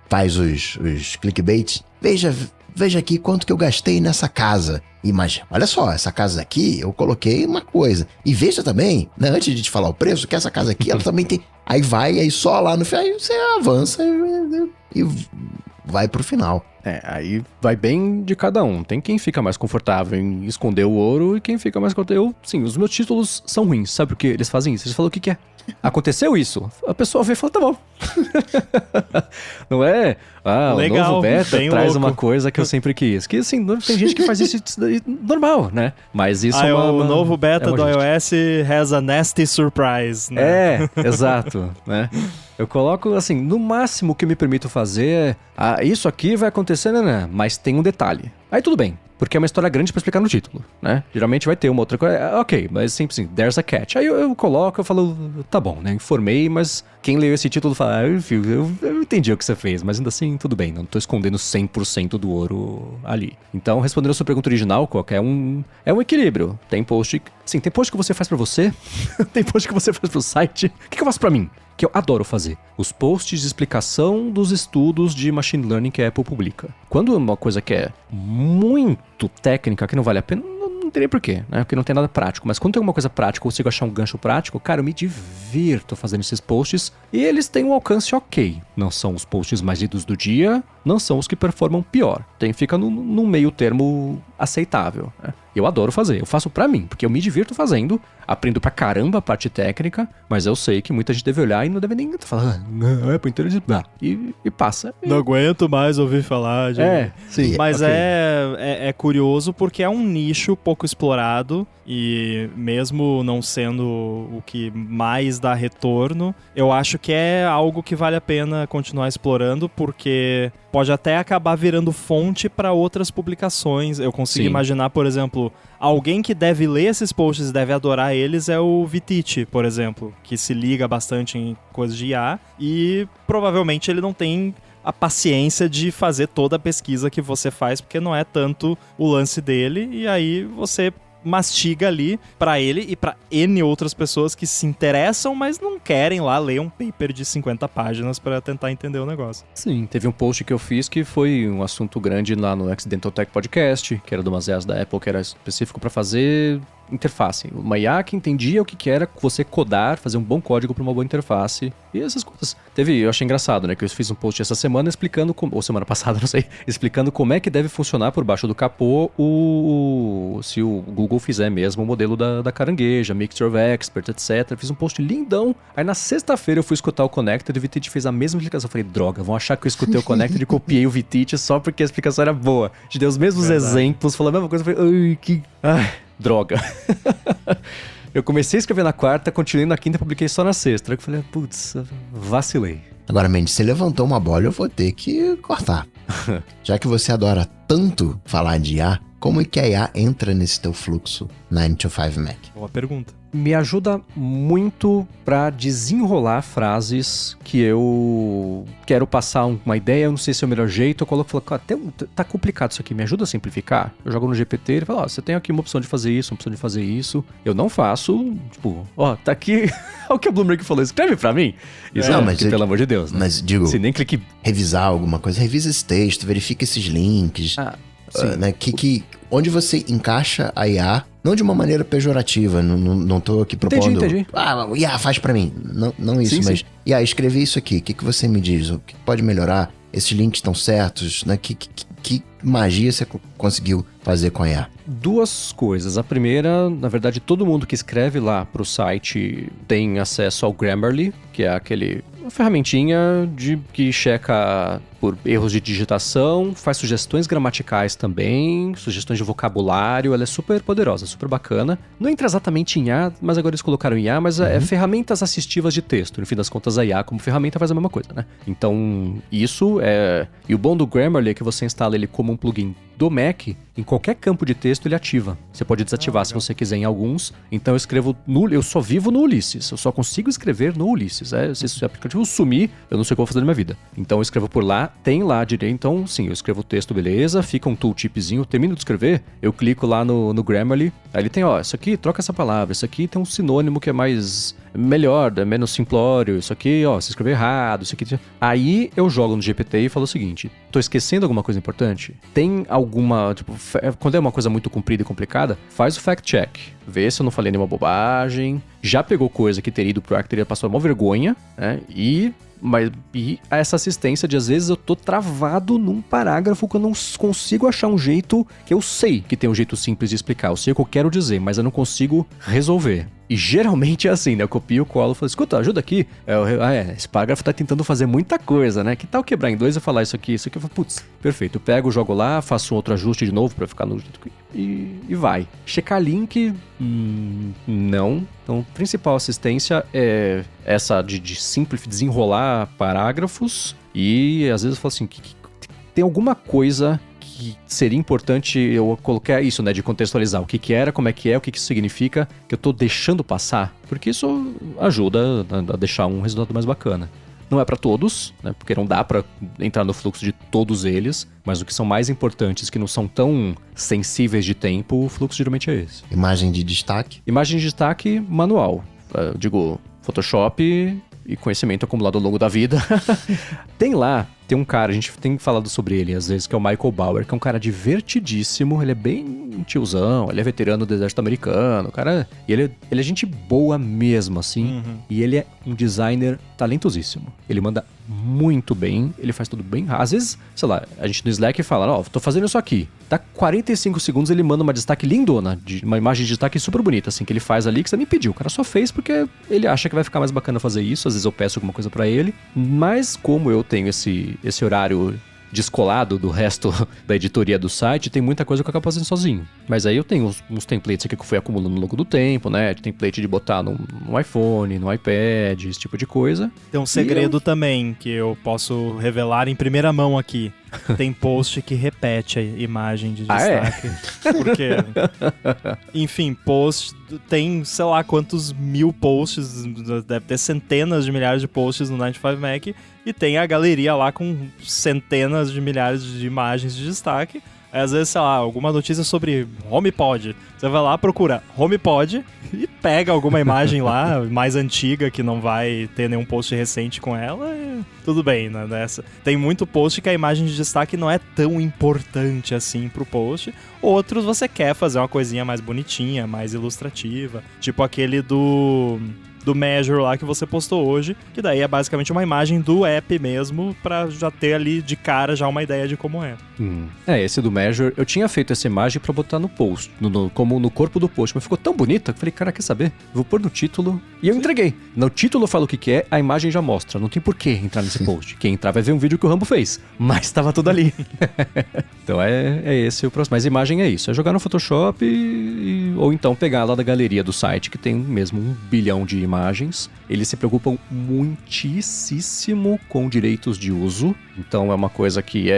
faz os clickbaits. Veja aqui quanto que eu gastei nessa casa. Mas olha só, essa casa aqui eu coloquei uma coisa. E veja também, né, antes de te falar o preço, que essa casa aqui ela também tem... Aí só lá no final, aí você avança e vai pro final. Aí vai bem de cada um. Tem quem fica mais confortável em esconder o ouro e quem fica mais confortável... Sim, os meus títulos são ruins. Sabe por que eles fazem isso? Eles falam o que é. Aconteceu isso? A pessoa vê e fala, tá bom. Não é? Legal, o novo beta traz louco. uma coisa que eu sempre quis. Que assim, tem gente que faz isso normal, né? Mas isso é o novo beta do iOS has a nasty surprise, né? Exato, né? Eu coloco, assim, no máximo que eu me permito fazer é... isso aqui vai acontecer, né? Mas tem um detalhe. Aí tudo bem. porque é uma história grande pra explicar no título, né? Geralmente vai ter uma outra coisa, ok, mas sempre assim, there's a catch. Aí eu coloco, eu falo, tá bom, né? Informei, mas quem leu esse título fala, eu entendi o que você fez, mas ainda assim, tudo bem, não tô escondendo 100% do ouro ali. Então, respondendo a sua pergunta original, Coca, é um equilíbrio. Tem post que você faz pra você, tem post que você faz pro site. O que eu faço pra mim? Que eu adoro fazer. Os posts de explicação dos estudos de machine learning que a Apple publica. Quando é uma coisa que é muito técnica, que não vale a pena, não tem nem porquê, né? Porque não tem nada prático. Mas quando tem alguma coisa prática, eu consigo achar um gancho prático, cara, eu me divirto fazendo esses posts e eles têm um alcance ok. Não são os posts mais lidos do dia, não são os que performam pior. Fica no meio termo aceitável, né? Eu adoro fazer, eu faço pra mim, porque eu me divirto fazendo, aprendo pra caramba a parte técnica, mas eu sei que muita gente deve olhar e não deve nem falar, Apple inteiro de... E passa. Não aguento mais ouvir falar de... sim. Mas okay. é curioso porque é um nicho pouco explorado e mesmo não sendo o que mais dá retorno, eu acho que é algo que vale a pena continuar explorando, porque pode até acabar virando fonte para outras publicações. Eu consigo imaginar, por exemplo, alguém que deve ler esses posts e deve adorar eles é o Vitich, por exemplo, que se liga bastante em coisas de IA e provavelmente ele não tem a paciência de fazer toda a pesquisa que você faz, porque não é tanto o lance dele, e aí você mastiga ali pra ele e pra N outras pessoas que se interessam, mas não querem lá ler um paper de 50 páginas pra tentar entender o negócio. Sim, teve um post que eu fiz que foi um assunto grande lá no Accidental Tech Podcast, que era de umas IAs da Apple, que era específico pra fazer interface. Uma IA que entendia o que era você codar, fazer um bom código para uma boa interface e essas coisas. Eu achei engraçado, né, que eu fiz um post essa semana explicando, ou semana passada, não sei, explicando como é que deve funcionar por baixo do capô se o Google fizer mesmo o modelo da carangueja, Mixture of Experts, etc. Fiz um post lindão. Aí na sexta-feira eu fui escutar o Connected e o Vitich fez a mesma explicação. Eu falei, droga, vão achar que eu escutei o Connected e copiei o Vitich só porque a explicação era boa. Te dei os mesmos exemplos, falou a mesma coisa. Eu falei, droga. Eu comecei a escrever na quarta, continuei na quinta e publiquei só na sexta. Eu falei, putz, vacilei. Agora, Mendes, você levantou uma bola, eu vou ter que cortar. Já que você adora tanto falar de IA, como é que a IA entra nesse teu fluxo 9 to 5 Mac? Boa pergunta. Me ajuda muito pra desenrolar frases que eu quero passar uma ideia, eu não sei se é o melhor jeito, eu coloco e falo, tá complicado isso aqui, me ajuda a simplificar? Eu jogo no GPT, ele fala, você tem aqui uma opção de fazer isso, uma opção de fazer isso. Eu não faço, tá aqui, olha o que a Bloomberg falou, escreve pra mim. Isso não, mas pelo amor de Deus, né? Mas digo, se nem clique... revisar alguma coisa, revisa esse texto, verifica esses links, né? Onde você encaixa a IA, não de uma maneira pejorativa, não tô aqui propondo... Entendi. IA faz pra mim, não isso, mas... IA, escrevi isso aqui, o que você me diz? O que pode melhorar? Esses links estão certos, né? Que magia você conseguiu fazer com a IA? Duas coisas. A primeira, na verdade, todo mundo que escreve lá pro site tem acesso ao Grammarly, que é uma ferramentinha que checa por erros de digitação, faz sugestões gramaticais também, sugestões de vocabulário, ela é super poderosa, super bacana. Não entra exatamente em IA, mas agora eles colocaram em IA, mas é ferramentas assistivas de texto. No fim das contas, a IA como ferramenta faz a mesma coisa, né? Então, isso é... E o bom do Grammarly é que você instala ele como um plugin do Mac, em qualquer campo de texto ele ativa. Você pode desativar se você quiser em alguns. Então eu só vivo no Ulysses. Eu só consigo escrever no Ulysses. Se esse aplicativo sumir, eu não sei o que eu vou fazer na minha vida. Então eu escrevo por lá, tem lá direito. Então sim, eu escrevo o texto, beleza, fica um tooltipzinho, termino de escrever, eu clico lá no Grammarly, aí ele tem, isso aqui, troca essa palavra, isso aqui tem um sinônimo que é melhor, é menos simplório, isso aqui, você escreveu errado, isso aqui... Aí eu jogo no GPT e falo o seguinte, tô esquecendo alguma coisa importante? Tem alguma, quando é uma coisa muito comprida e complicada, faz o fact-check, vê se eu não falei nenhuma bobagem, já pegou coisa que teria ido pro ar, que teria passado uma vergonha, né, e essa assistência de, às vezes, eu tô travado num parágrafo que eu não consigo achar um jeito que eu sei que tem um jeito simples de explicar. Eu sei o que eu quero dizer, mas eu não consigo resolver. E geralmente é assim, né? Eu copio, colo e falo, escuta, ajuda aqui. Esse parágrafo tá tentando fazer muita coisa, né? Que tal quebrar em dois e falar isso aqui? Eu falo, putz, perfeito. Eu pego, jogo lá, faço um outro ajuste de novo pra ficar no... E vai. Checar link, não. Então, a principal assistência é essa de desenrolar parágrafos. E às vezes eu falo assim, tem alguma coisa que seria importante eu colocar isso, né? De contextualizar o que era, como é, o que isso significa, que eu tô deixando passar. Porque isso ajuda a deixar um resultado mais bacana. Não é pra todos, né? Porque não dá pra entrar no fluxo de todos eles, mas o que são mais importantes, que não são tão sensíveis de tempo, o fluxo geralmente é esse. Imagem de destaque? Imagem de destaque manual. Eu digo, Photoshop e conhecimento acumulado ao longo da vida. Tem um cara, a gente tem falado sobre ele às vezes, que é o Michael Bauer, que é um cara divertidíssimo, ele é bem tiozão, ele é veterano do exército americano, e ele é gente boa mesmo, assim, e ele é um designer talentosíssimo. Ele manda muito bem, ele faz tudo bem rápido. Às vezes, sei lá, a gente no Slack fala, tô fazendo isso aqui. Dá 45 segundos, ele manda uma destaque lindona, uma imagem de destaque super bonita, assim, que ele faz ali, que você nem pediu. O cara só fez porque ele acha que vai ficar mais bacana fazer isso. Às vezes eu peço alguma coisa pra ele, mas como eu tenho esse horário descolado do resto da editoria do site, tem muita coisa que eu acabo fazendo sozinho. Mas aí eu tenho uns templates aqui que eu fui acumulando ao longo do tempo, né? Template de botar no iPhone, no iPad, esse tipo de coisa. Tem um segredo também que eu posso revelar em primeira mão aqui. Tem post que repete a imagem de destaque. Porque, enfim, post tem, sei lá, quantos mil posts, deve ter centenas de milhares de posts no 95Mac, e tem a galeria lá com centenas de milhares de imagens de destaque. Às vezes, sei lá, alguma notícia sobre HomePod. Você vai lá, procura HomePod e pega alguma imagem lá, mais antiga, que não vai ter nenhum post recente com ela, e tudo bem, né? Tem muito post que a imagem de destaque não é tão importante assim pro post. Outros você quer fazer uma coisinha mais bonitinha, mais ilustrativa. Tipo aquele do Measure lá que você postou hoje, que daí é basicamente uma imagem do app mesmo, pra já ter ali de cara já uma ideia de como é. Esse do Measure, eu tinha feito essa imagem pra botar no post, como no corpo do post, mas ficou tão bonita que eu falei, cara, quer saber? Vou pôr no título, e eu entreguei. No título eu falo o que é, a imagem já mostra, não tem por que entrar nesse post. Quem entrar vai ver um vídeo que o Rambo fez, mas tava tudo ali. Então é esse o próximo. Mas a imagem é isso, é jogar no Photoshop ou então pegar lá da galeria do site, que tem mesmo 1 bilhão de imagens. Eles se preocupam muitíssimo com direitos de uso. Então é uma coisa que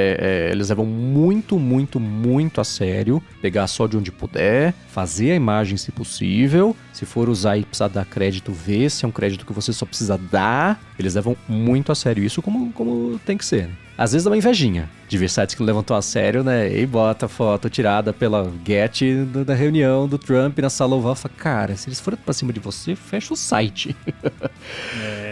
eles levam muito, muito, muito a sério. Pegar só de onde puder, fazer a imagem se possível. Se for usar e precisar dar crédito, ver se é um crédito que você só precisa dar. Eles levam muito a sério isso, como tem que ser, né? Às vezes dá uma invejinha de ver sites que não levantam a sério, né? E bota foto tirada pela Get da reunião do Trump na sala oval. Fala, cara, se eles forem pra cima de você, fecha o site.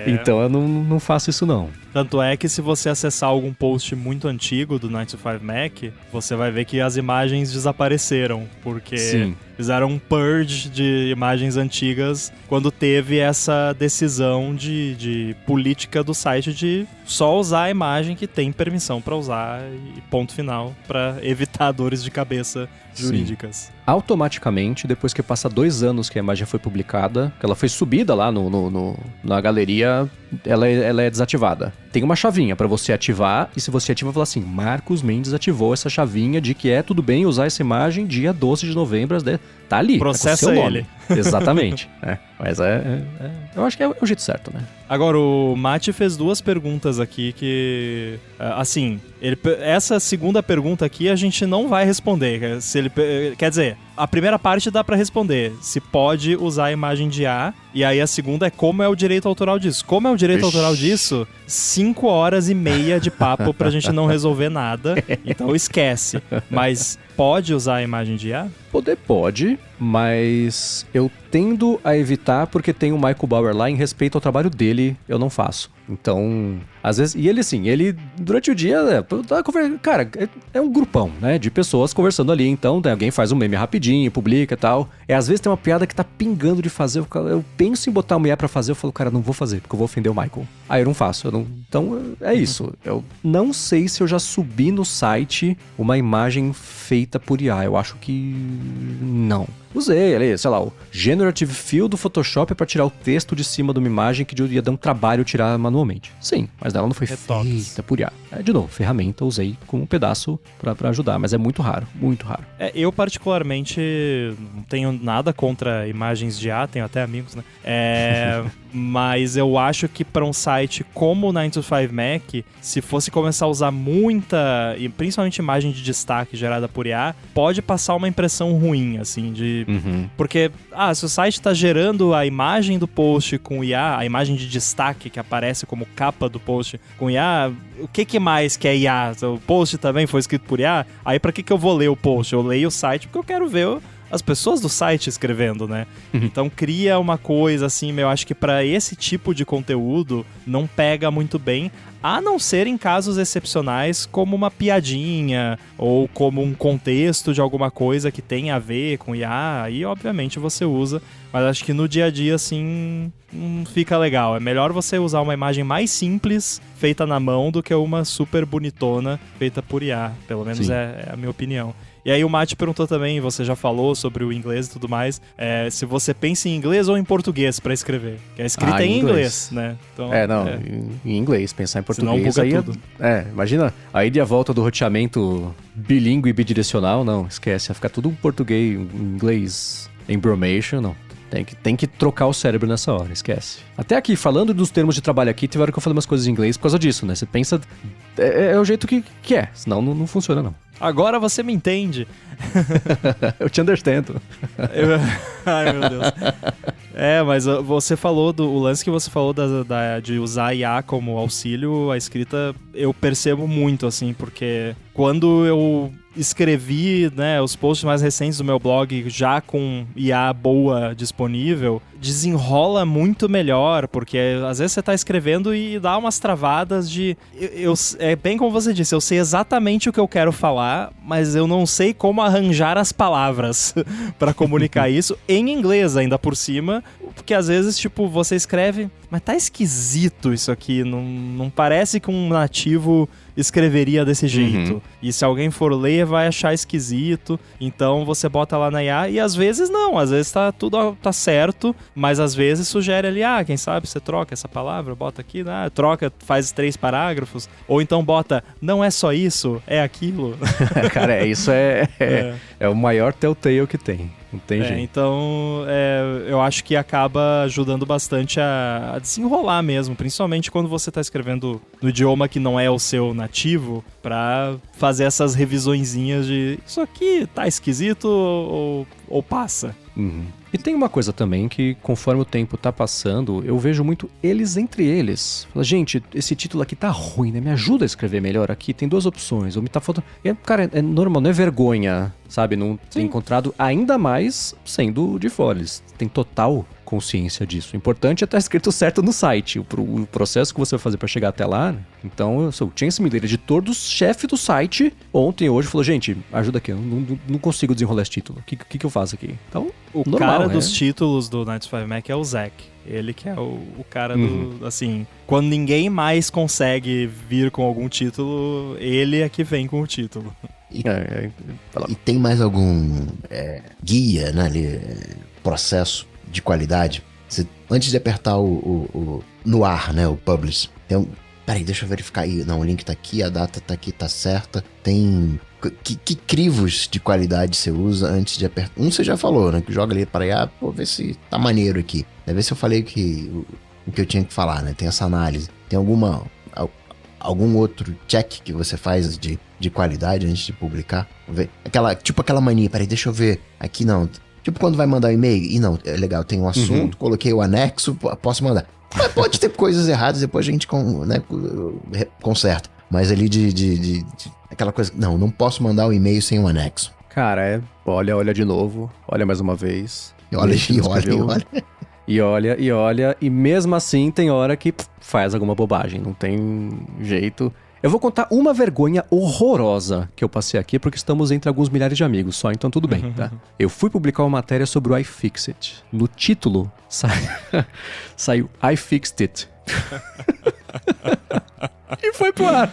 Então eu não faço isso não. Tanto é que se você acessar algum post muito antigo do 95Mac, você vai ver que as imagens desapareceram, porque fizeram um purge de imagens antigas quando teve essa decisão de política do site de só usar a imagem que tem permissão para usar e ponto final, para evitar dores de cabeça jurídicas. Automaticamente, depois que passa 2 anos que a imagem foi publicada, que ela foi subida lá na galeria, ela é desativada. Tem uma chavinha pra você ativar, e se você ativar, fala assim, Marcos Mendes ativou essa chavinha de que é tudo bem usar essa imagem dia 12 de novembro, tá ali. Processa ele. Exatamente. Mas eu acho que é o jeito certo, né? Agora, o Mati fez 2 perguntas aqui que, assim, essa segunda pergunta aqui a gente não vai responder. Quer dizer, a primeira parte dá pra responder, se pode usar a imagem de A, e aí a segunda é como é o direito autoral disso. Como é o direito autoral disso? 5 horas e meia de papo pra gente não resolver nada, então esquece. Mas pode usar a imagem de A? Poder pode, mas eu tendo a evitar porque tem o Michael Bauer lá, em respeito ao trabalho dele, eu não faço. Então, às vezes... E ele, assim, durante o dia, cara, é um grupão, né, de pessoas conversando ali. Então, alguém faz um meme rapidinho, publica e tal. Às vezes tem uma piada que tá pingando de fazer. Eu penso em botar a mulher pra fazer, eu falo, cara, não vou fazer, porque eu vou ofender o Michael. Aí eu não faço. Então, é isso. Eu não sei se eu já subi no site uma imagem feita por IA. Eu acho que não. Usei ali, sei lá, o Generative Fill do Photoshop pra tirar o texto de cima de uma imagem que ia dar um trabalho tirar manualmente. Sim, mas ela não foi feita por IA. De novo, ferramenta usei com um pedaço pra ajudar, mas é muito raro, muito raro. Eu particularmente não tenho nada contra imagens de IA, tenho até amigos, né? Mas eu acho que para um site como o 9to5Mac, se fosse começar a usar muita, e principalmente imagem de destaque gerada por IA, pode passar uma impressão ruim, assim, de... Porque, se o site está gerando a imagem do post com IA, a imagem de destaque que aparece como capa do post com IA, o que mais que é IA? O post também foi escrito por IA? Aí para que eu vou ler o post? Eu leio o site porque eu quero ver as pessoas do site escrevendo, né? Então cria uma coisa assim, eu acho que para esse tipo de conteúdo não pega muito bem, a não ser em casos excepcionais como uma piadinha ou como um contexto de alguma coisa que tem a ver com IA, aí obviamente você usa, mas acho que no dia a dia assim não fica legal. É melhor você usar uma imagem mais simples feita na mão do que uma super bonitona feita por IA, pelo menos é a minha opinião. E aí o Mate perguntou também, você já falou sobre o inglês e tudo mais, se você pensa em inglês ou em português para escrever. Que a escrita é em inglês, né? Então, em inglês, pensar em português. Senão buga aí tudo. Imagina a ida e a volta do roteamento bilíngue e bidirecional, não, esquece, vai ficar tudo em português, em inglês, embromation, não. Tem que trocar o cérebro nessa hora, esquece. Até aqui, falando dos termos de trabalho aqui, teve hora que eu falei umas coisas em inglês por causa disso, né? Você pensa... É o jeito que é, senão não funciona, não. Agora você me entende. Eu te understando. Ai, meu Deus. Mas você falou o lance que você falou de usar IA como auxílio, a escrita, eu percebo muito, assim, porque quando eu escrevi, né, os posts mais recentes do meu blog já com IA boa disponível, desenrola muito melhor, porque às vezes você tá escrevendo e dá umas travadas de... é bem como você disse, eu sei exatamente o que eu quero falar, mas eu não sei como arranjar as palavras pra comunicar isso em inglês ainda por cima, porque às vezes, tipo, você escreve, mas tá esquisito isso aqui, não parece que um nativo escreveria desse jeito. E se alguém for ler, vai achar esquisito. Então você bota lá na IA e às vezes não, às vezes tudo tá certo, mas às vezes sugere ali, quem sabe você troca essa palavra, bota aqui, troca, faz 3 parágrafos, ou então bota, não é só isso, é aquilo. Cara, isso é o maior telltale que tem. Não tem jeito. Então, eu acho que acaba ajudando bastante a desenrolar mesmo, principalmente quando você está escrevendo no idioma que não é o seu nativo, para fazer essas revisõezinhas de isso aqui tá esquisito ou passa. E tem uma coisa também que, conforme o tempo tá passando, eu vejo muito eles entre eles. Fala, gente, esse título aqui tá ruim, né? Me ajuda a escrever melhor aqui. Tem 2 opções. Ou me tá faltando... Cara, é normal, não é vergonha, sabe? Não ter encontrado, ainda mais sendo de fora. Eles têm total consciência disso. O importante é estar escrito certo no site. O processo que você vai fazer para chegar até lá, né? Então, eu sou o Chance Miller, editor chefe do site, ontem, hoje, falou, gente, ajuda aqui, eu não consigo desenrolar esse título. O que eu faço aqui? Então, o normal, cara dos títulos do 9to5Mac é o Zach. Ele que é o cara do... Assim, quando ninguém mais consegue vir com algum título, ele é que vem com o título. E tem mais algum guia, né, ali, processo de qualidade? Você, antes de apertar o no ar, né, o publish, tem peraí, deixa eu verificar aí. Não, o link tá aqui, a data tá aqui, tá certa. Tem... Que crivos de qualidade você usa antes de apertar? Você já falou, né? Que joga ali para aí, ver se tá maneiro aqui. Deve ver se eu falei o que eu tinha que falar, né? Tem essa análise. Tem algum outro check que você faz de qualidade antes de publicar? Ver. Aquela mania, peraí, deixa eu ver. Aqui não. Tipo quando vai mandar um e-mail, e não, é legal, tem um assunto, coloquei o anexo, posso mandar. Mas pode ter coisas erradas, depois a gente conserta. Mas ali de aquela coisa, não posso mandar o e-mail sem um anexo. Cara, olha de novo, olha mais uma vez. Olha, e mesmo assim tem hora que faz alguma bobagem, não tem jeito. Eu vou contar uma vergonha horrorosa que eu passei aqui, porque estamos entre alguns milhares de amigos só, então tudo bem, tá? Eu fui publicar uma matéria sobre o iFixit. No título, saiu I Fixed It. E foi pro ar.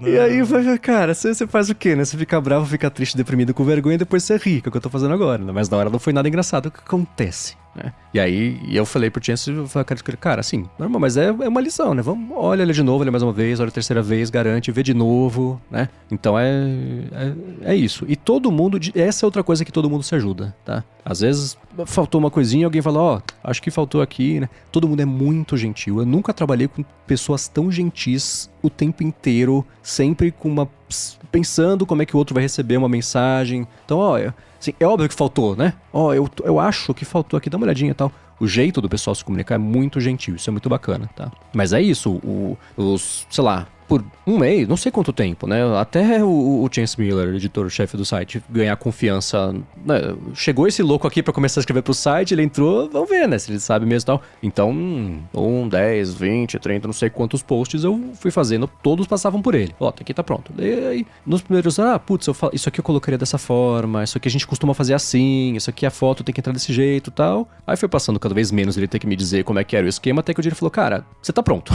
E aí, cara, você faz o quê, né? Você fica bravo, fica triste, deprimido, com vergonha, e depois você ri, que é o que eu tô fazendo agora, né? Mas na hora não foi nada engraçado. O que acontece? Né? E aí, eu falei pro Chance, cara, assim, normal, mas é uma lição, né? Vamos, olha ele de novo, olha mais uma vez, olha a terceira vez, garante, vê de novo, né? Então é isso. E todo mundo, essa é outra coisa que todo mundo se ajuda, tá? Às vezes faltou uma coisinha, alguém fala, acho que faltou aqui, né? Todo mundo é muito gentil. Eu nunca trabalhei com pessoas tão gentis o tempo inteiro, sempre pensando como é que o outro vai receber uma mensagem. Então, assim, é óbvio que faltou, né? Eu acho que faltou aqui, dá uma olhadinha e tal. O jeito do pessoal se comunicar é muito gentil, isso é muito bacana, tá? Mas é isso, sei lá, por um mês, não sei quanto tempo, né? Até o Chance Miller, editor-chefe do site, ganhar confiança, né? Chegou esse louco aqui pra começar a escrever pro site, ele entrou, vamos ver, né? Se ele sabe mesmo e tal. Então, 10, 20, 30, não sei quantos posts eu fui fazendo, todos passavam por ele. Tá aqui, tá pronto. E aí, nos primeiros, isso aqui eu colocaria dessa forma, isso aqui a gente costuma fazer assim, isso aqui a foto tem que entrar desse jeito e tal. Aí foi passando cada vez menos ele ter que me dizer como é que era o esquema, até que o dia ele falou, cara, você tá pronto.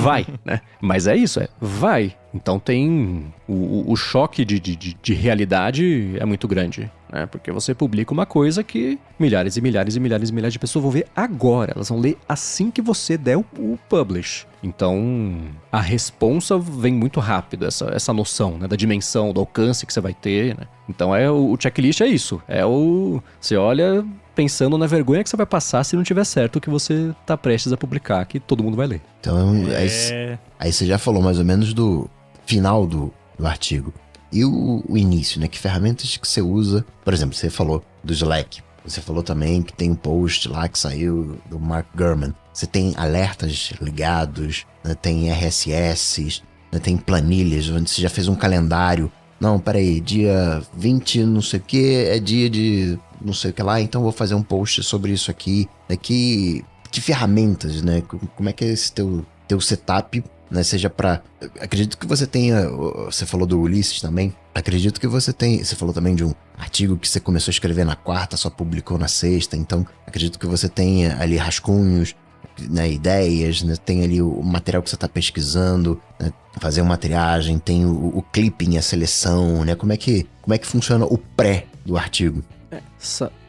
Vai, né? Mas é isso, vai. Então tem o choque de realidade é muito grande, né? Porque você publica uma coisa que milhares e milhares e milhares e milhares de pessoas vão ver agora. Elas vão ler assim que você der o publish. Então a responsa vem muito rápido, essa noção, né, da dimensão, do alcance que você vai ter, né? Então o checklist é isso. Você olha pensando na vergonha que você vai passar se não tiver certo o que você tá prestes a publicar, que todo mundo vai ler. Então, aí você já falou mais ou menos do final do artigo. E o início, né? Que ferramentas que você usa? Por exemplo, você falou do Slack. Você falou também que tem um post lá que saiu do Mark Gurman. Você tem alertas ligados, né? Tem RSS, né? Tem planilhas, onde você já fez um calendário. Não, peraí, dia 20 não sei o que, é dia de não sei o que lá, então vou fazer um post sobre isso aqui. Que ferramentas, né? Como é que é esse teu setup, né? Seja pra... Acredito que você tenha... Você falou do Ulisses também. Acredito que você falou também de um artigo que você começou a escrever na quarta, só publicou na sexta. Então, acredito que você tenha ali rascunhos, né, ideias, né? Tem ali o material que você está pesquisando, né? Fazer uma triagem, tem o clipping, a seleção, né? Como é que funciona o pré do artigo?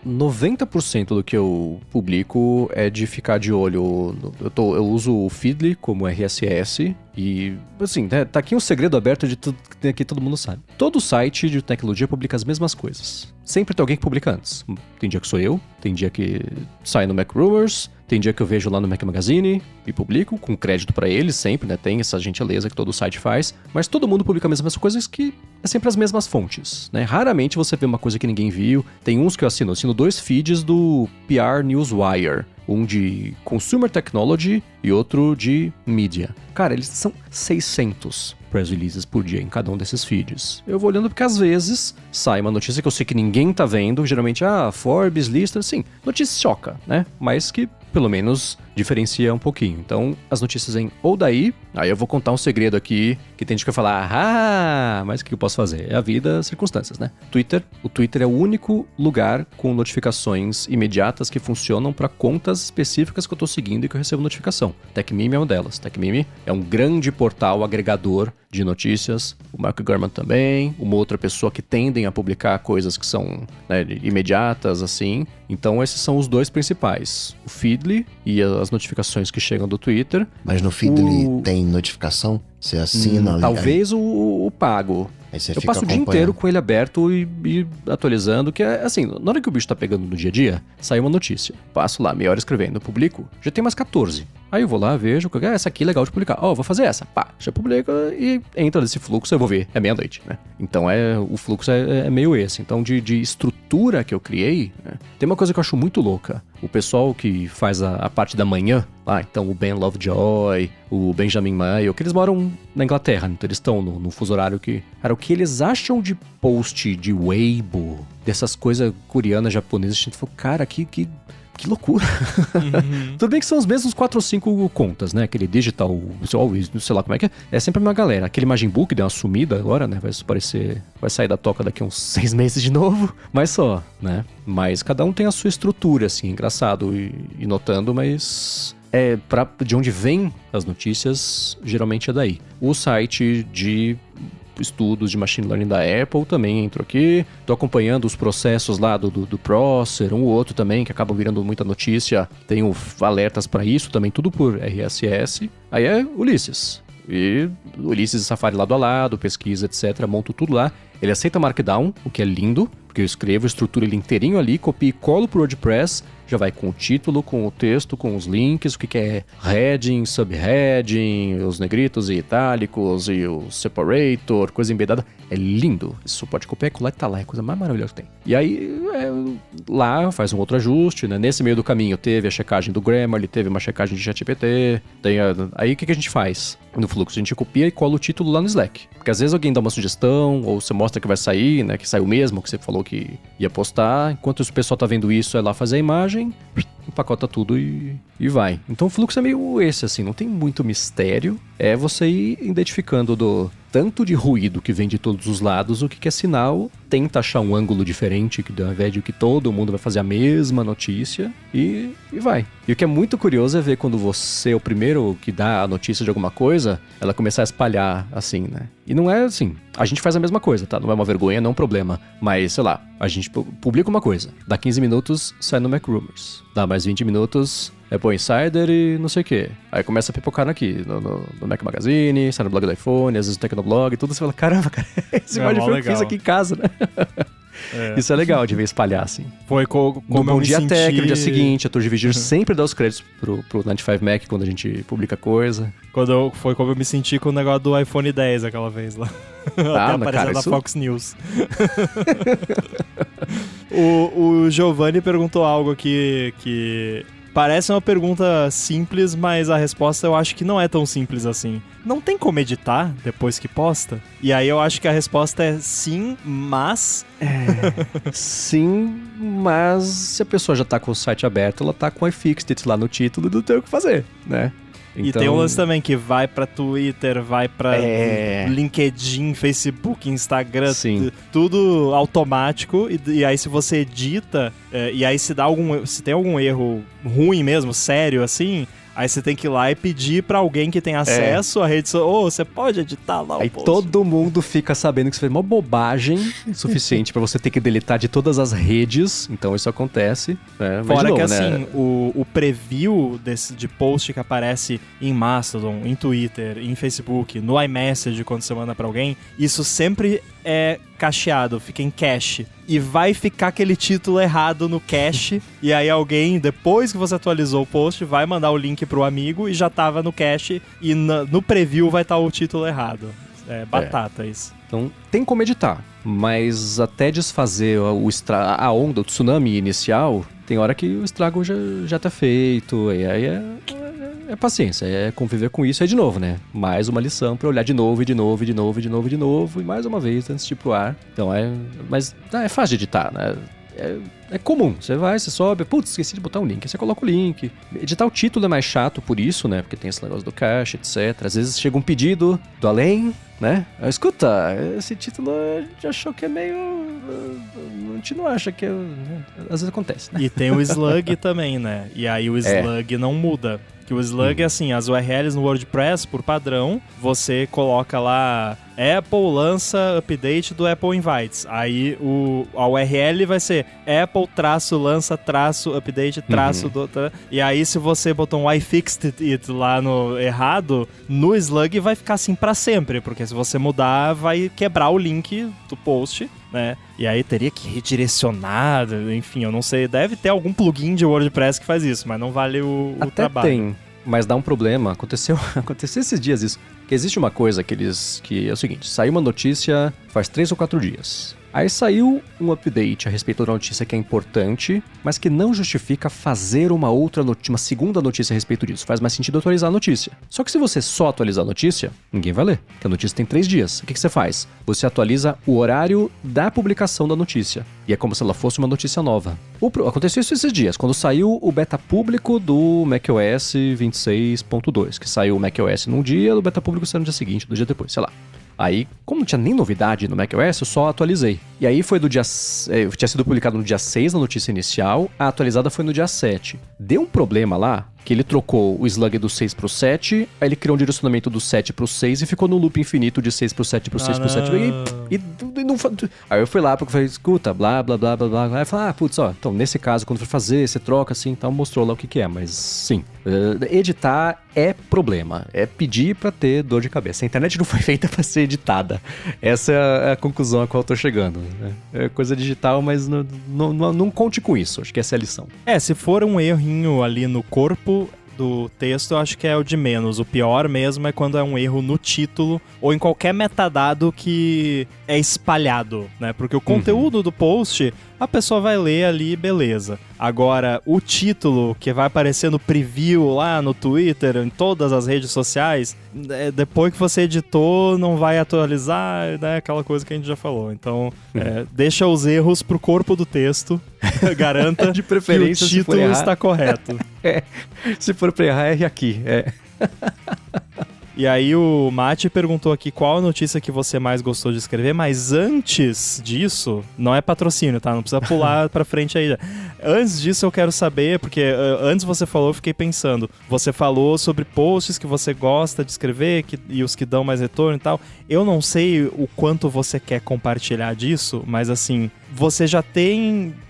90% do que eu publico é de ficar de olho. Eu uso o Feedly como RSS e, assim, tá aqui um segredo aberto de tudo que todo mundo sabe. Todo site de tecnologia publica as mesmas coisas. Sempre tem alguém que publica antes. Tem dia que sou eu, tem dia que sai no Mac Rumors, tem dia que eu vejo lá no Mac Magazine e publico, com crédito pra eles sempre, né? Tem essa gentileza que todo site faz, mas todo mundo publica as mesmas coisas que é sempre as mesmas fontes, né? Raramente você vê uma coisa que ninguém viu. Tem uns que eu assino 2 feeds do PR Newswire, um de Consumer Technology e outro de Media. Cara, eles são 600 press releases por dia em cada um desses feeds. Eu vou olhando porque às vezes sai uma notícia que eu sei que ninguém tá vendo, geralmente, Forbes, lista, assim, notícia choca, né? Mas que pelo menos diferencia um pouquinho. Então, as notícias vêm ou daí, aí eu vou contar um segredo aqui, que tem gente que vai falar, mas o que eu posso fazer? É a vida, as circunstâncias, né? O Twitter é o único lugar com notificações imediatas que funcionam para contas específicas que eu tô seguindo e que eu recebo notificação. TechMeme é uma delas. TechMeme é um grande portal agregador de notícias. O Mark Gurman também, uma outra pessoa que tendem a publicar coisas que são, né, imediatas, assim. Então, esses são os 2 principais. O Feedly e as notificações que chegam do Twitter. Mas no Feedly tem notificação? Você assina ali? Talvez o pago. Eu passo o dia inteiro com ele aberto e atualizando, que é assim, na hora que o bicho tá pegando no dia a dia, sai uma notícia. Passo lá, meia hora escrevendo, publico, já tem mais 14. Aí eu vou lá, vejo, essa aqui é legal de publicar. Vou fazer essa. Pá, já publica e entra nesse fluxo, eu vou ver, é meia-noite, né? Então o fluxo é meio esse. Então de estrutura que eu criei, né? Tem uma coisa que eu acho muito louca. O pessoal que faz a parte da manhã, então o Ben Lovejoy, o Benjamin Mayo, que eles moram na Inglaterra, então eles estão no fuso horário que... Cara, o que eles acham de post de Weibo, dessas coisas coreanas, japonesas, a gente falou, cara, que loucura. Uhum. Tudo bem que são os mesmos 4 ou 5 contas, né? Aquele digital, sei lá como é que é. É sempre a mesma galera. Aquele Imagine Book deu uma sumida agora, né? Vai sair da toca daqui a uns 6 meses de novo. Mas só, né? Mas cada um tem a sua estrutura, assim, engraçado e notando, mas... de onde vem as notícias, geralmente é daí. O site de estudos de machine learning da Apple também entrou aqui. Tô acompanhando os processos lá do Prosser, um ou outro também, que acabam virando muita notícia. Tenho alertas para isso também, tudo por RSS. Aí é Ulysses. E Ulysses e Safari lado a lado, pesquisa, etc. Monto tudo lá. Ele aceita Markdown, o que é lindo, porque eu escrevo, estruturo ele inteirinho ali, copio e colo pro WordPress, já vai com o título, com o texto, com os links, o que é heading, subheading, os negritos e itálicos e o separator, coisa embedada. É lindo. Isso pode copiar e colar e tá lá, é a coisa mais maravilhosa que tem. E aí, lá faz um outro ajuste, né? Nesse meio do caminho teve a checagem do Grammarly, teve uma checagem de ChatGPT. Aí o que a gente faz? No fluxo, a gente copia e cola o título lá no Slack. Porque às vezes alguém dá uma sugestão, ou você mostra que vai sair, né? Que saiu mesmo, que você falou que ia postar. Enquanto o pessoal tá vendo isso, é lá fazer a imagem, empacota tudo e vai. Então o fluxo é meio esse, assim, não tem muito mistério. É você ir identificando do tanto de ruído que vem de todos os lados, o que é sinal, tenta achar um ângulo diferente, que ao invés de que todo mundo vai fazer a mesma notícia, e vai. E o que é muito curioso é ver quando você é o primeiro que dá a notícia de alguma coisa, ela começar a espalhar assim, né? E não é assim, a gente faz a mesma coisa, tá? Não é uma vergonha, não é um problema. Mas, sei lá, a gente publica uma coisa, dá 15 minutos, sai no MacRumors. Dá mais 20 minutos, Apple Insider e não sei o que. Aí começa a pipocar aqui, no Mac Magazine, sai no blog do iPhone, às vezes no Tecnoblog, tudo. Você fala, caramba, cara, esse foi o que eu fiz aqui em casa, né? Isso é legal de ver espalhar, assim. Foi como no Bom Dia Tech, no dia seguinte, a Tour de Vigir sempre dá os créditos pro 95 Mac quando a gente publica coisa. Foi como eu me senti com o negócio do iPhone 10 aquela vez lá. Até apareceu na Fox News. O Giovanni perguntou algo aqui que parece uma pergunta simples, mas a resposta eu acho que não é tão simples assim. Não tem como editar depois que posta? E aí eu acho que a resposta é sim, mas... Sim, mas se a pessoa já tá com o site aberto, ela tá com o iFixit lá no título, não tem o que fazer, né? Então... E tem um lance também que vai pra Twitter, vai pra LinkedIn, Facebook, Instagram, tudo automático. E aí se você edita, e aí se tem algum erro ruim mesmo, sério assim... Aí você tem que ir lá e pedir pra alguém que tem acesso à rede social. Você pode editar lá o aí post. Todo mundo fica sabendo que isso foi uma bobagem suficiente pra você ter que deletar de todas as redes. Então isso acontece. Fora que assim, o preview de post que aparece em Mastodon, em Twitter, em Facebook, no iMessage quando você manda pra alguém, isso sempre é cacheado, fica em cache. E vai ficar aquele título errado no cache. E aí alguém, depois que você atualizou o post, vai mandar o link pro amigo e já tava no cache. E no preview vai estar o título errado. É batata isso. Então tem como editar. Mas até desfazer a onda, o tsunami inicial, tem hora que o estrago já tá feito. E aí é paciência, é conviver com isso aí de novo, né? Mais uma lição pra olhar de novo, e mais uma vez antes de ir pro ar. Então mas é fácil de editar, né? É comum, você sobe, putz, esqueci de botar um link, aí você coloca o link. Editar o título é mais chato por isso, né? Porque tem esse negócio do cache, etc. Às vezes chega um pedido do além, né? Escuta, esse título a gente achou que é meio... A gente não acha que... Às vezes acontece, né? E tem o slug também, né? E aí o slug não muda. Que o slug é assim, as URLs no WordPress, por padrão, você coloca lá Apple lança update do Apple Invites. Aí a URL vai ser Apple-lança-update- E aí se você botou um iFixed it lá no errado, no slug vai ficar assim pra sempre, porque se você mudar vai quebrar o link do post, né? E aí teria que redirecionar, enfim, eu não sei, deve ter algum plugin de WordPress que faz isso, mas não vale o trabalho. Tem, mas dá um problema. Aconteceu esses dias isso. Que existe uma coisa que é o seguinte, saiu uma notícia faz 3 ou 4 dias. Aí saiu um update a respeito da notícia que é importante, mas que não justifica fazer uma segunda notícia a respeito disso. Faz mais sentido atualizar a notícia. Só que se você só atualizar a notícia, ninguém vai ler, porque a notícia tem 3 dias. O que você faz? Você atualiza o horário da publicação da notícia. E é como se ela fosse uma notícia nova. Aconteceu isso esses dias, quando saiu o beta público do macOS 26.2, que saiu o macOS num dia, o beta público saiu no dia seguinte, do dia depois, sei lá. Aí, como não tinha nem novidade no macOS, eu só atualizei. E aí foi do dia... tinha sido publicado no dia 6 na notícia inicial, a atualizada foi no dia 7. Deu um problema lá, que ele trocou o slug do 6 pro 7, aí ele criou um direcionamento do 7 pro 6 e ficou no loop infinito de 6 pro 7 pro 6 pro 7. E não... Aí eu fui lá, porque eu falei, escuta, blá, blá, blá, blá, blá. Aí eu falei, putz, ó, então nesse caso, quando for fazer, você troca assim, então mostrou lá o que é, mas sim. Editar é problema, é pedir pra ter dor de cabeça. A internet não foi feita pra ser editada. Essa é a conclusão a qual eu tô chegando. É coisa digital, mas não conte com isso, acho que essa é a lição. Se for um errinho ali no corpo do texto, eu acho que é o de menos. O pior mesmo é quando é um erro no título ou em qualquer metadado que é espalhado, né? Porque o conteúdo do post, a pessoa vai ler ali, beleza. Agora, o título que vai aparecer no preview lá no Twitter, em todas as redes sociais, depois que você editou, não vai atualizar, né? Aquela coisa que a gente já falou. Então, deixa os erros pro corpo do texto, garanta de preferência, que o título está correto. Se for pra errar, erre aqui. E aí o Mate perguntou aqui qual a notícia que você mais gostou de escrever, mas antes disso, não é patrocínio, tá? Não precisa pular pra frente aí. Antes disso eu quero saber, porque antes você falou, eu fiquei pensando, você falou sobre posts que você gosta de escrever e os que dão mais retorno e tal. Eu não sei o quanto você quer compartilhar disso, mas assim, você já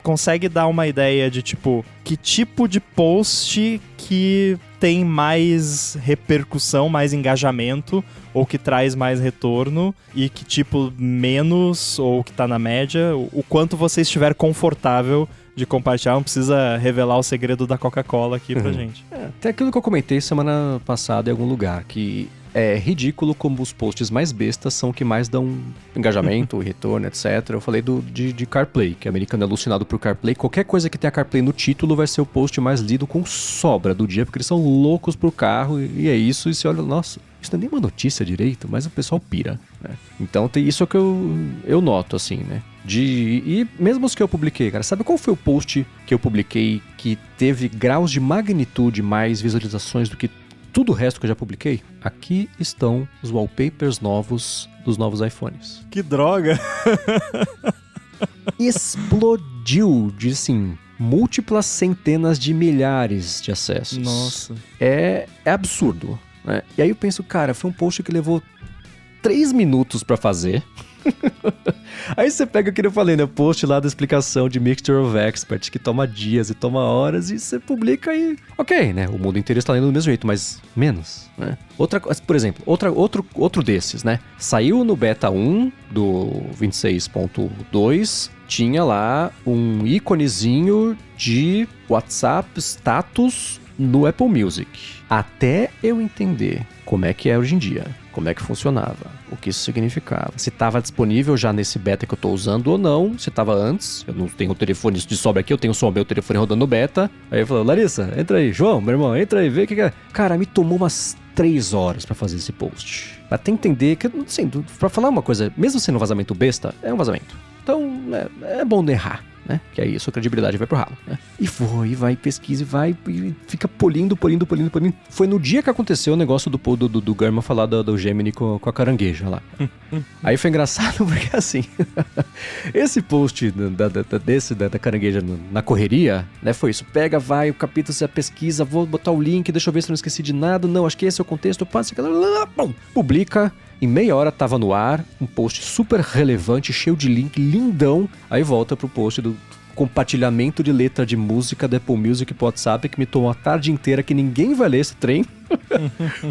consegue dar uma ideia de tipo, que tipo de post que tem mais repercussão, mais engajamento, ou que traz mais retorno, e que tipo menos, ou que tá na média, o quanto você estiver confortável de compartilhar, não precisa revelar o segredo da Coca-Cola aqui pra gente. Até aquilo que eu comentei semana passada em algum lugar, que é ridículo como os posts mais bestas são que mais dão engajamento, retorno, etc. Eu falei de CarPlay, que o americano é alucinado por CarPlay. Qualquer coisa que tenha CarPlay no título vai ser o post mais lido com sobra do dia, porque eles são loucos por carro, e é isso. E você olha, nossa, isso não é nem uma notícia direito, mas o pessoal pira, né? Então tem isso que eu noto, assim, né? E mesmo os que eu publiquei, cara, sabe qual foi o post que eu publiquei que teve graus de magnitude mais visualizações do que tudo o resto que eu já publiquei? Aqui estão os wallpapers novos dos novos iPhones. Que droga! Explodiu de, assim, múltiplas centenas de milhares de acessos. Nossa. É absurdo, né? E aí eu penso, cara, foi um post que levou 3 minutos pra fazer. Aí você pega o que eu falei, né? O post lá da explicação de Mixture of Experts, que toma dias e toma horas, e você publica e... Ok, né? O mundo inteiro está lendo do mesmo jeito, mas menos, né? Por exemplo, outro desses, né? Saiu no beta 1 do 26.2, tinha lá um íconezinho de WhatsApp status no Apple Music. Até eu entender como é que é hoje em dia, como é que funcionava, o que isso significava, se estava disponível já nesse beta que eu tô usando ou não, se estava antes. Eu não tenho o telefone de sobra aqui, eu tenho só o meu telefone rodando no beta. Aí eu falo, Larissa, entra aí, João, meu irmão, entra aí, vê o que é. Cara, me tomou umas 3 horas pra fazer esse post. Pra até entender que, assim, pra falar uma coisa, mesmo sendo um vazamento besta, é um vazamento. Então, é bom não errar, né? Que aí a sua credibilidade vai pro ralo, né? E vai, pesquisa e fica polindo. Foi no dia que aconteceu o negócio do Gurman falar do Gemini com a carangueja lá. Aí foi engraçado porque, assim, esse post da carangueja na correria, né? Foi isso. Pega, vai, o capítulo, você pesquisa, vou botar o link, deixa eu ver se eu não esqueci de nada. Não, acho que esse é o contexto. Passa, publica. Em meia hora tava no ar, um post super relevante, cheio de link, lindão. Aí volta pro post do compartilhamento de letra de música da Apple Music pro WhatsApp, que me tomou a tarde inteira, que ninguém vai ler esse trem,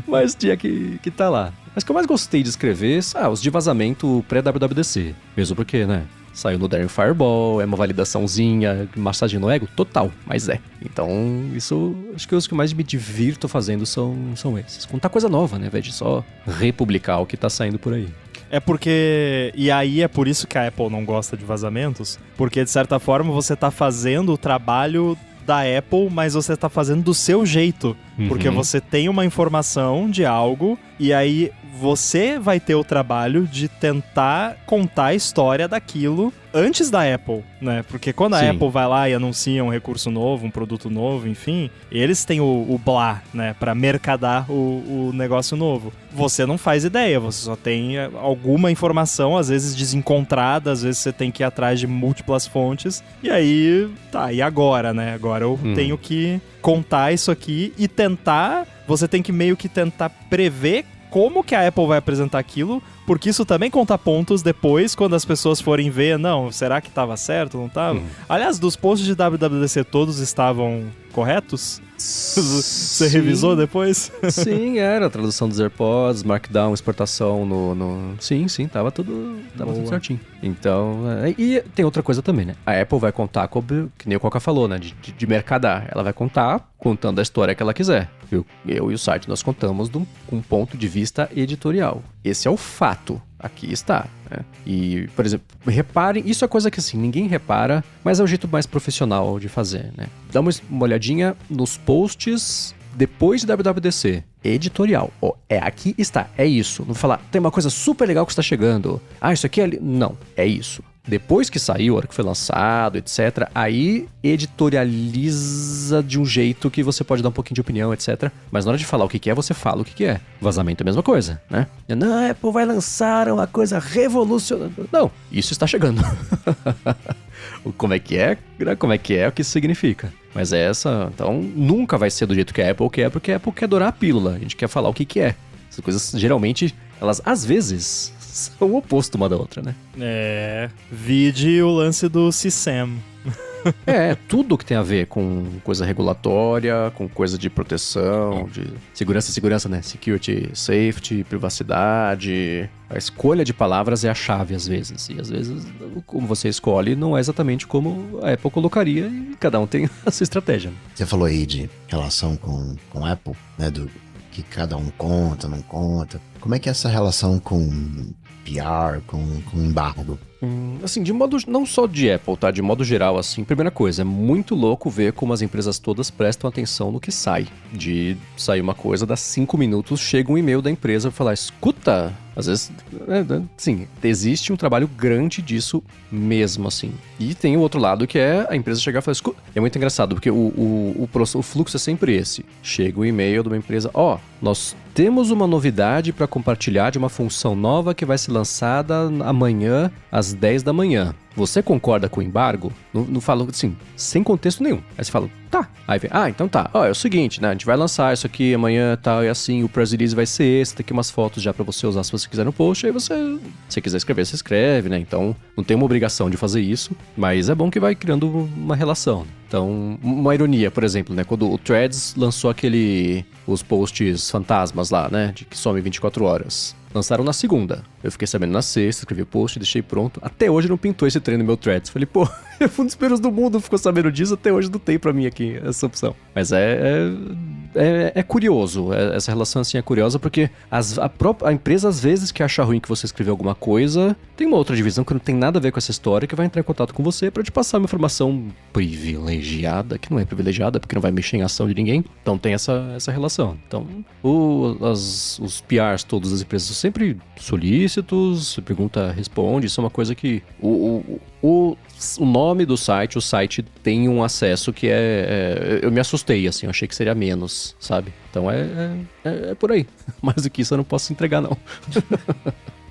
mas tinha que tá lá. Mas o que eu mais gostei de escrever, os de vazamento pré-WWDC. Mesmo porque, né, saiu no Daring Fireball, é uma validaçãozinha, massagem no ego, total, mas é. Então, isso, acho que os que mais me divirto fazendo são esses. Contar coisa nova, né, ao invés de só republicar o que tá saindo por aí. É porque... E aí é por isso que a Apple não gosta de vazamentos, porque de certa forma você tá fazendo o trabalho da Apple, mas você tá fazendo do seu jeito. Porque você tem uma informação de algo e aí você vai ter o trabalho de tentar contar a história daquilo antes da Apple, né? Porque quando a Apple vai lá e anuncia um recurso novo, um produto novo, enfim, eles têm o blá, né? Pra mercadar o negócio novo. Você não faz ideia, você só tem alguma informação, às vezes desencontrada, às vezes você tem que ir atrás de múltiplas fontes. E aí, tá, e agora, né? Agora eu tenho que contar isso aqui e tentar... Você tem que meio que tentar prever como que a Apple vai apresentar aquilo, porque isso também conta pontos depois, quando as pessoas forem ver, não, será que estava certo, não estava? Aliás, dos posts de WWDC todos estavam corretos? Você revisou depois? Sim, era a tradução dos AirPods, Markdown, exportação no... Sim, tava tudo certinho. Então, e tem outra coisa também, né? A Apple vai contar, que nem o Coca falou, né? De mercadar. Ela vai contar, contando a história que ela quiser. Eu e o site, nós contamos com um ponto de vista editorial. Esse é o fato. Aqui está, né? E, por exemplo, reparem, isso é coisa que assim, ninguém repara, mas é o jeito mais profissional de fazer, né? Dá uma olhadinha nos posts depois de WWDC. Editorial. Aqui está, é isso. Não falar, tem uma coisa super legal que está chegando. Isso aqui é ali. Não, é isso. Depois que saiu, a hora que foi lançado, etc., aí editorializa de um jeito que você pode dar um pouquinho de opinião, etc. Mas na hora de falar o que é, você fala o que é. Vazamento é a mesma coisa, né? Não, a Apple vai lançar uma coisa revolucionária. Não, isso está chegando. Como é que é, o que isso significa. Mas então, nunca vai ser do jeito que a Apple quer, porque a Apple quer adorar a pílula. A gente quer falar o que é. Essas coisas, geralmente, elas, às vezes... são o oposto uma da outra, né? Vide o lance do CSAM. Tudo que tem a ver com coisa regulatória, com coisa de proteção, de segurança, né? Security, safety, privacidade. A escolha de palavras é a chave, às vezes. E às vezes, como você escolhe, não é exatamente como a Apple colocaria, e cada um tem a sua estratégia. Você falou aí de relação com a Apple, né? Do que cada um conta, não conta. Como é que é essa relação com PR, com embargo? Assim, de modo... não só de Apple, tá? De modo geral, assim, primeira coisa, é muito louco ver como as empresas todas prestam atenção no que sai. De sair uma coisa, dá 5 minutos, chega um e-mail da empresa pra falar, escuta... Às vezes, sim, existe um trabalho grande disso mesmo, assim. E tem o outro lado que é a empresa chegar e falar, escuta... É muito engraçado, porque o fluxo é sempre esse. Chega um e-mail de uma empresa, nós temos uma novidade para compartilhar de uma função nova que vai ser lançada amanhã às 10 da manhã. Você concorda com o embargo? Não falo assim, sem contexto nenhum. Aí você fala, tá. Aí vem, então tá. É o seguinte, né? A gente vai lançar isso aqui amanhã, tal, e assim, o press release vai ser esse, tem aqui umas fotos já pra você usar se você quiser no post, aí se quiser escrever, você escreve, né? Então, não tem uma obrigação de fazer isso, mas é bom que vai criando uma relação. Então, uma ironia, por exemplo, né? Quando o Threads lançou os posts fantasmas lá, né? De que some 24 horas. Lançaram na segunda. Eu fiquei sabendo na sexta, escrevi o post, deixei pronto. Até hoje não pintou esse trem no meu Threads. Falei, eu fui um dos primeiros do mundo, ficou sabendo disso, até hoje não tem pra mim aqui essa opção. Mas é curioso, essa relação assim é curiosa, porque a empresa às vezes que acha ruim que você escreveu alguma coisa, tem uma outra divisão que não tem nada a ver com essa história, que vai entrar em contato com você pra te passar uma informação privilegiada, que não é privilegiada, porque não vai mexer em ação de ninguém. Então tem essa relação. Então, os PRs todas as empresas são sempre solícitos, pergunta, responde, isso é uma coisa que o nome do site, o site tem um acesso que eu me assustei, assim, eu achei que seria menos, sabe? Então é por aí. Mais do que isso eu não posso entregar, não.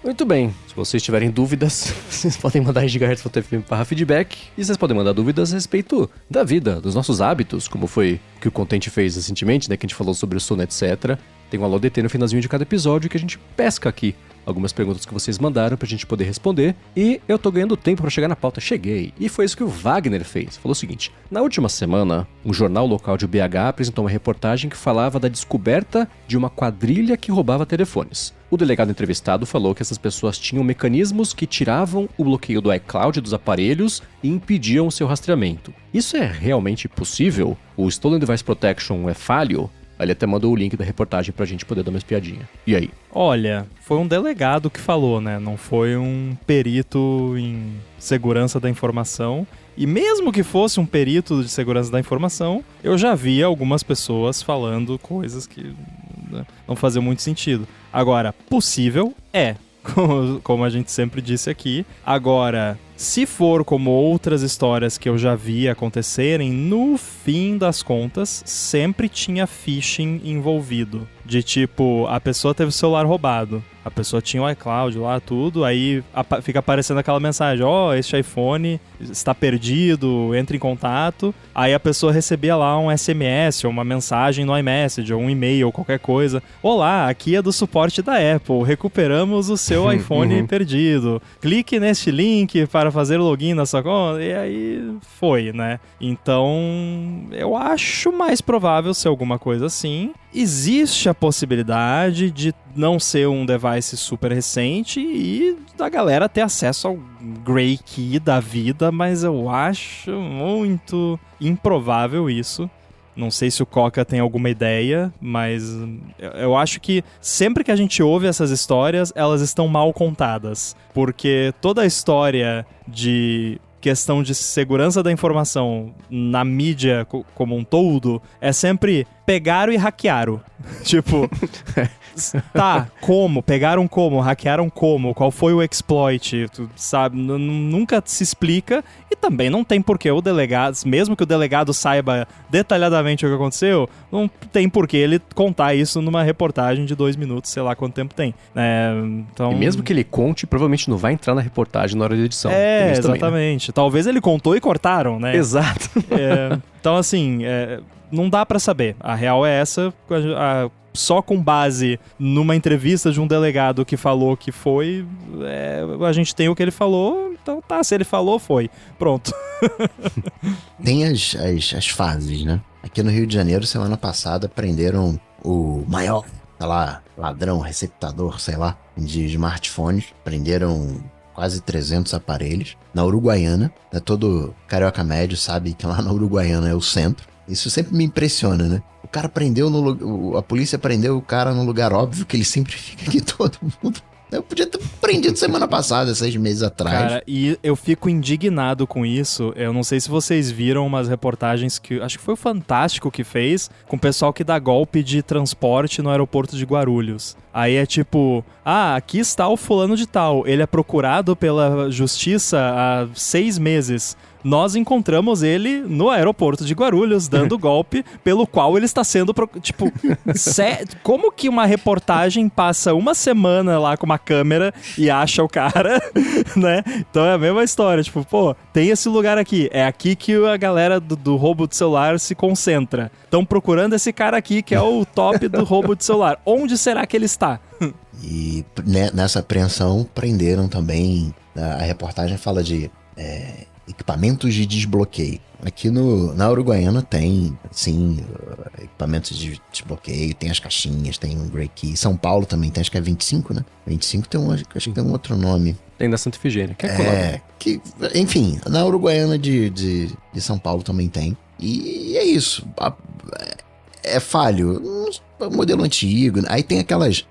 Muito bem, se vocês tiverem dúvidas, vocês podem mandar em gigahertz.fm/feedback e vocês podem mandar dúvidas a respeito da vida, dos nossos hábitos, como foi que o Content fez recentemente, né, que a gente falou sobre o sono, etc. Tem um Alô DT no finalzinho de cada episódio que a gente pesca aqui algumas perguntas que vocês mandaram pra gente poder responder. E eu tô ganhando tempo pra chegar na pauta. Cheguei. E foi isso que o Wagner fez. Falou o seguinte: na última semana, um jornal local de BH apresentou uma reportagem que falava da descoberta de uma quadrilha que roubava telefones. O delegado entrevistado falou que essas pessoas tinham mecanismos que tiravam o bloqueio do iCloud dos aparelhos e impediam o seu rastreamento. Isso é realmente possível? O Stolen Device Protection é falho? Ele até mandou o link da reportagem pra gente poder dar uma espiadinha. E aí? Olha, foi um delegado que falou, né? Não foi um perito em segurança da informação. E mesmo que fosse um perito de segurança da informação, eu já vi algumas pessoas falando coisas que não fazia muito sentido. Agora, possível é, como a gente sempre disse aqui. Agora, se for como outras histórias que eu já vi acontecerem, no fim das contas, sempre tinha phishing envolvido. De tipo, a pessoa teve o celular roubado. A pessoa tinha o iCloud lá, tudo, aí fica aparecendo aquela mensagem, este iPhone está perdido, entre em contato. Aí a pessoa recebia lá um SMS ou uma mensagem no iMessage ou um e-mail ou qualquer coisa. Olá, aqui é do suporte da Apple, recuperamos o seu iPhone perdido. Clique neste link para fazer o login na sua conta. E aí foi, né? Então, eu acho mais provável ser alguma coisa assim. Existe a possibilidade de não ser um device super recente e da galera ter acesso ao Grey Key da vida, mas eu acho muito improvável isso. Não sei se o Coca tem alguma ideia, mas eu acho que sempre que a gente ouve essas histórias, elas estão mal contadas. Porque toda a história de questão de segurança da informação na mídia como um todo é sempre pegaram e hackearam. Tipo, tá, como? Pegaram como? Hackearam como? Qual foi o exploit? Tu sabe? Nunca se explica e também não tem porquê o delegado, mesmo que o delegado saiba detalhadamente o que aconteceu, não tem porquê ele contar isso numa reportagem de 2 minutos, sei lá quanto tempo tem. Então... E mesmo que ele conte, provavelmente não vai entrar na reportagem na hora da edição. Exatamente. Também, né? Talvez ele contou e cortaram, né? Exato. Então, assim, não dá pra saber. A real é essa, só com base numa entrevista de um delegado que falou que foi, a gente tem o que ele falou, então tá, se ele falou, foi. Pronto. Tem as fases, né? Aqui no Rio de Janeiro, semana passada, prenderam o maior, sei lá, ladrão, receptador, sei lá, de smartphones. Prenderam quase 300 aparelhos. Na Uruguaiana, né? Todo carioca médio sabe que lá na Uruguaiana é o centro. Isso sempre me impressiona, né? O cara prendeu a polícia prendeu o cara num lugar óbvio que ele sempre fica aqui, todo mundo. Eu podia ter prendido semana passada, 6 meses atrás. Cara, e eu fico indignado com isso. Eu não sei se vocês viram umas reportagens que... Acho que foi o Fantástico que fez, com o pessoal que dá golpe de transporte no aeroporto de Guarulhos. Aí é tipo... aqui está o fulano de tal. Ele é procurado pela justiça há 6 meses. Nós encontramos ele no aeroporto de Guarulhos, dando golpe pelo qual ele está sendo... Tipo, como que uma reportagem passa uma semana lá com uma câmera e acha o cara, né? Então é a mesma história. Tipo, pô, tem esse lugar aqui. É aqui que a galera do roubo de celular se concentra. Estão procurando esse cara aqui, que é o top do roubo de celular. Onde será que ele está? E nessa apreensão prenderam também... A reportagem fala de... equipamentos de desbloqueio. Aqui na Uruguaiana tem, sim, equipamentos de desbloqueio, tem as caixinhas, tem um Grey Key. São Paulo também tem, acho que é 25, né? 25 tem acho que tem um outro nome. Tem da Santa Efigênia, que é colado. Enfim, na Uruguaiana de São Paulo também tem. E é isso. É falho. Um modelo antigo. Aí tem aquelas...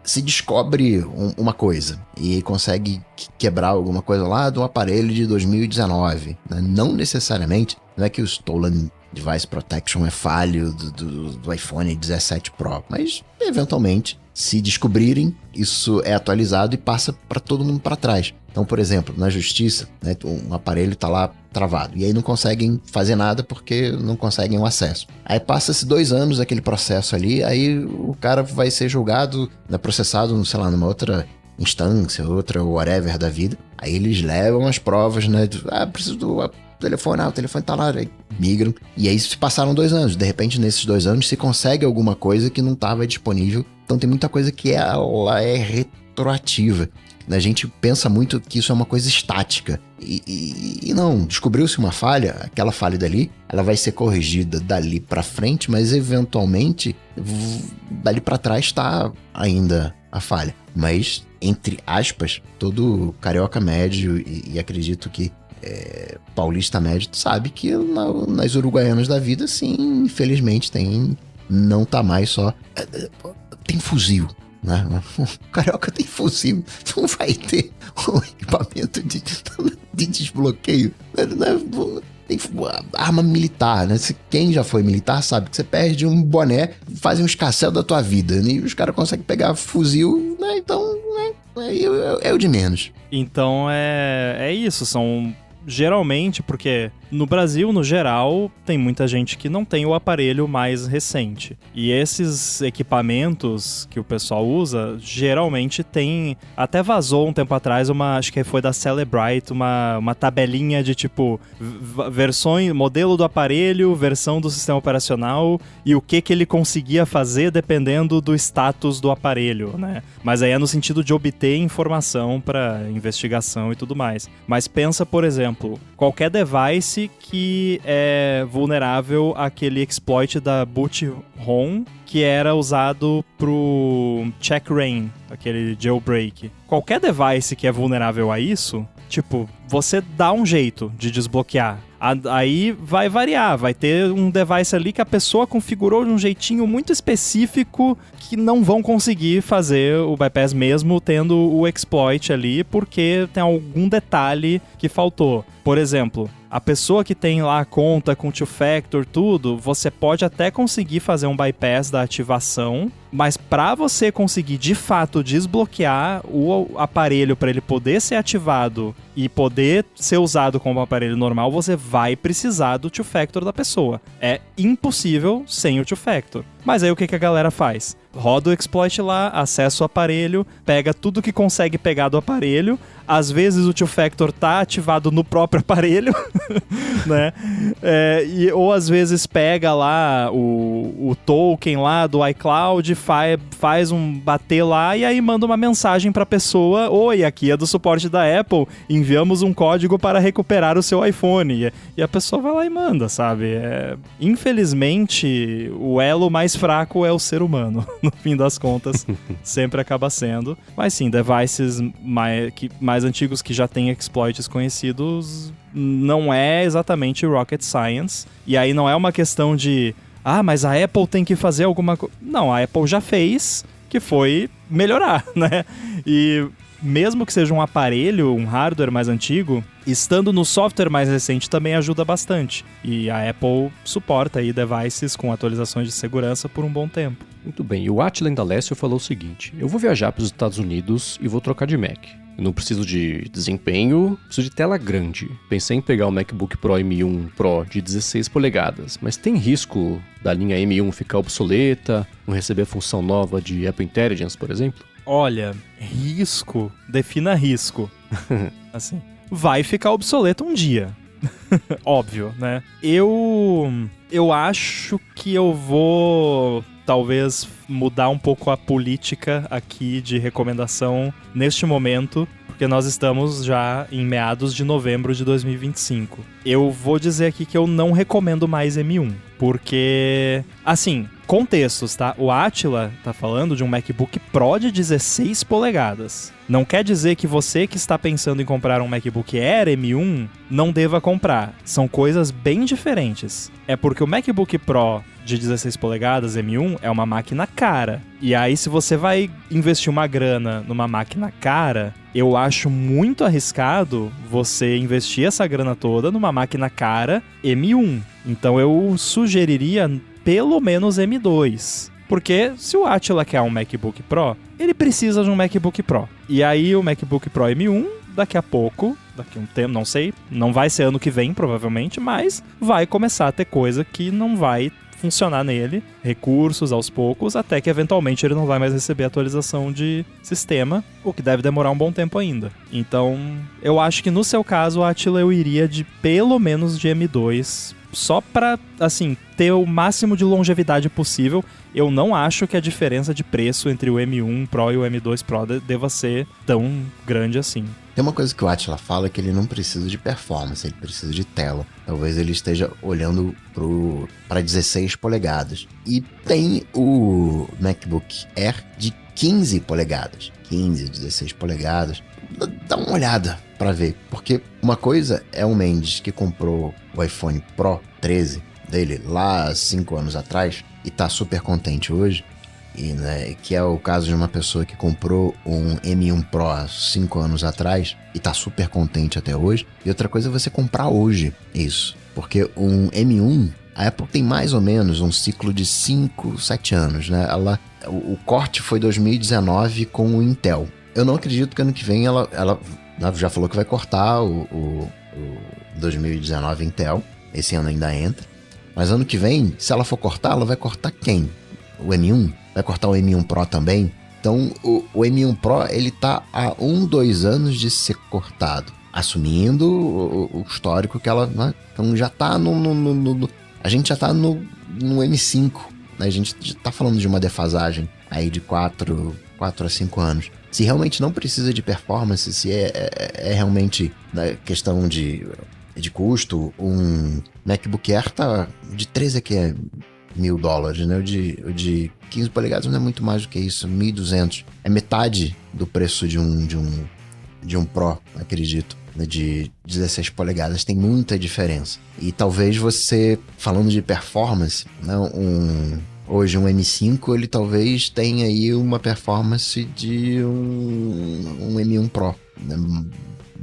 se descobre uma coisa e consegue quebrar alguma coisa lá do aparelho de 2019, né? Não necessariamente, não é que o Stolen Device Protection é falho do iPhone 17 Pro, mas eventualmente, se descobrirem, isso é atualizado e passa para todo mundo para trás. Então, por exemplo, na justiça, né, um aparelho está lá travado e aí não conseguem fazer nada porque não conseguem o acesso. Aí passa-se 2 anos aquele processo ali, aí o cara vai ser julgado, né, processado, sei lá, numa outra instância, outra whatever da vida. Aí eles levam as provas, né, preciso do telefone, o telefone tá lá, aí migram. E aí se passaram 2 anos, de repente nesses 2 anos se consegue alguma coisa que não estava disponível. Então tem muita coisa que ela é retroativa. A gente pensa muito que isso é uma coisa estática. E não, descobriu-se uma falha, aquela falha dali, ela vai ser corrigida dali pra frente, mas eventualmente dali pra trás está ainda a falha. Mas, entre aspas, todo carioca médio, e acredito que paulista médio sabe que nas uruguaianas da vida, sim, infelizmente não tá mais só... Tem fuzil. O carioca tem fuzil, não vai ter um equipamento de desbloqueio. tem arma militar, né? Quem já foi militar sabe que você perde um boné, fazem um escarcéu da tua vida, né? E os caras conseguem pegar fuzil, né? Então, né? É o de menos. Então é isso, são... Geralmente, porque no Brasil, no geral, tem muita gente que não tem o aparelho mais recente. E esses equipamentos que o pessoal usa, geralmente tem... Até vazou um tempo atrás acho que foi da Celebrite, uma tabelinha de tipo... versões, modelo do aparelho, versão do sistema operacional e o que ele conseguia fazer dependendo do status do aparelho, né? Mas aí é no sentido de obter informação para investigação e tudo mais. Mas pensa, por exemplo, qualquer device que é vulnerável àquele exploit da boot ROM que era usado pro check rain, aquele jailbreak. Qualquer device que é vulnerável a isso, tipo, você dá um jeito de desbloquear. Aí vai variar, vai ter um device ali que a pessoa configurou de um jeitinho muito específico que não vão conseguir fazer o bypass mesmo tendo o exploit ali, porque tem algum detalhe que faltou. Por exemplo, a pessoa que tem lá a conta com two-factor, tudo, você pode até conseguir fazer um bypass da ativação, mas para você conseguir de fato desbloquear o aparelho para ele poder ser ativado e poder ser usado como um aparelho normal, você vai precisar do two-factor da pessoa. É impossível sem o two-factor. Mas aí o que a galera faz? Roda o exploit lá, acessa o aparelho, pega tudo que consegue pegar do aparelho. Às vezes o two-factor tá ativado no próprio aparelho, né? Ou às vezes pega lá o token lá do iCloud, faz um bater lá e aí manda uma mensagem pra pessoa: oi, aqui é do suporte da Apple, enviamos um código para recuperar o seu iPhone. E a pessoa vai lá e manda, sabe? Infelizmente, o elo mais fraco é o ser humano, no fim das contas, sempre acaba sendo. Mas sim, devices mais antigos que já têm exploits conhecidos, não é exatamente rocket science. E aí não é uma questão de, mas a Apple tem que fazer alguma coisa. Não, a Apple já fez, que foi melhorar, né? E mesmo que seja um aparelho, um hardware mais antigo, estando no software mais recente também ajuda bastante. E a Apple suporta aí devices com atualizações de segurança por um bom tempo. Muito bem, e o Attila Indalécio falou o seguinte: eu vou viajar para os Estados Unidos e vou trocar de Mac. Eu não preciso de desempenho, preciso de tela grande. Pensei em pegar o MacBook Pro M1 Pro de 16 polegadas, mas tem risco da linha M1 ficar obsoleta, não receber a função nova de Apple Intelligence, por exemplo? Olha, risco, defina risco. Assim, vai ficar obsoleto um dia. Óbvio, né? Eu acho que eu vou talvez mudar um pouco a política aqui de recomendação neste momento, porque nós estamos já em meados de novembro de 2025. Eu vou dizer aqui que eu não recomendo mais M1, porque, assim, contextos, tá? O Attila tá falando de um MacBook Pro de 16 polegadas. Não quer dizer que você que está pensando em comprar um MacBook Air M1 não deva comprar. São coisas bem diferentes. É porque o MacBook Pro de 16 polegadas M1 é uma máquina cara. E aí, se você vai investir uma grana numa máquina cara, eu acho muito arriscado você investir essa grana toda numa máquina cara M1. Então eu sugeriria pelo menos M2. Porque se o Attila quer um MacBook Pro, ele precisa de um MacBook Pro. E aí o MacBook Pro M1, daqui a pouco, daqui a um tempo, não sei, não vai ser ano que vem provavelmente, mas vai começar a ter coisa que não vai funcionar nele, recursos aos poucos, até que eventualmente ele não vai mais receber atualização de sistema, o que deve demorar um bom tempo ainda. Então, eu acho que no seu caso, Attila, eu iria de pelo menos de M2, só pra, assim, ter o máximo de longevidade possível. Eu não acho que a diferença de preço entre o M1 Pro e o M2 Pro deva ser tão grande assim. Tem uma coisa que o Attila fala, que ele não precisa de performance, ele precisa de tela. Talvez ele esteja olhando para 16 polegadas. E tem o MacBook Air de 15 polegadas. 15, 16 polegadas. Dá uma olhada para ver. Porque uma coisa é o Mendes que comprou o iPhone Pro 13 dele lá 5 anos atrás e tá super contente hoje. E, né, que é o caso de uma pessoa que comprou um M1 Pro há 5 anos atrás e tá super contente até hoje. E outra coisa é você comprar hoje isso. Porque um M1, a Apple tem mais ou menos um ciclo de 5, 7 anos, né? O corte foi 2019 com o Intel. Eu não acredito que ano que vem ela já falou que vai cortar o 2019 Intel. Esse ano ainda entra. Mas ano que vem, se ela for cortar, ela vai cortar quem? O M1? Vai cortar o M1 Pro também? Então, o M1 Pro, ele tá há 2 anos de ser cortado. Assumindo o histórico que ela... Né? Então, já tá a gente já tá no M5. Né? A gente já tá falando de uma defasagem aí de 4 a 5 anos. Se realmente não precisa de performance, se é realmente né, questão de custo, um MacBook Air tá de 13 aqui é $1.000, né? O de 15 polegadas não é muito mais do que isso, 1.200. É metade do preço de um Pro, acredito, né? De 16 polegadas. Tem muita diferença. E talvez você, falando de performance, né? Hoje um M5, ele talvez tenha aí uma performance de um M1 Pro, né?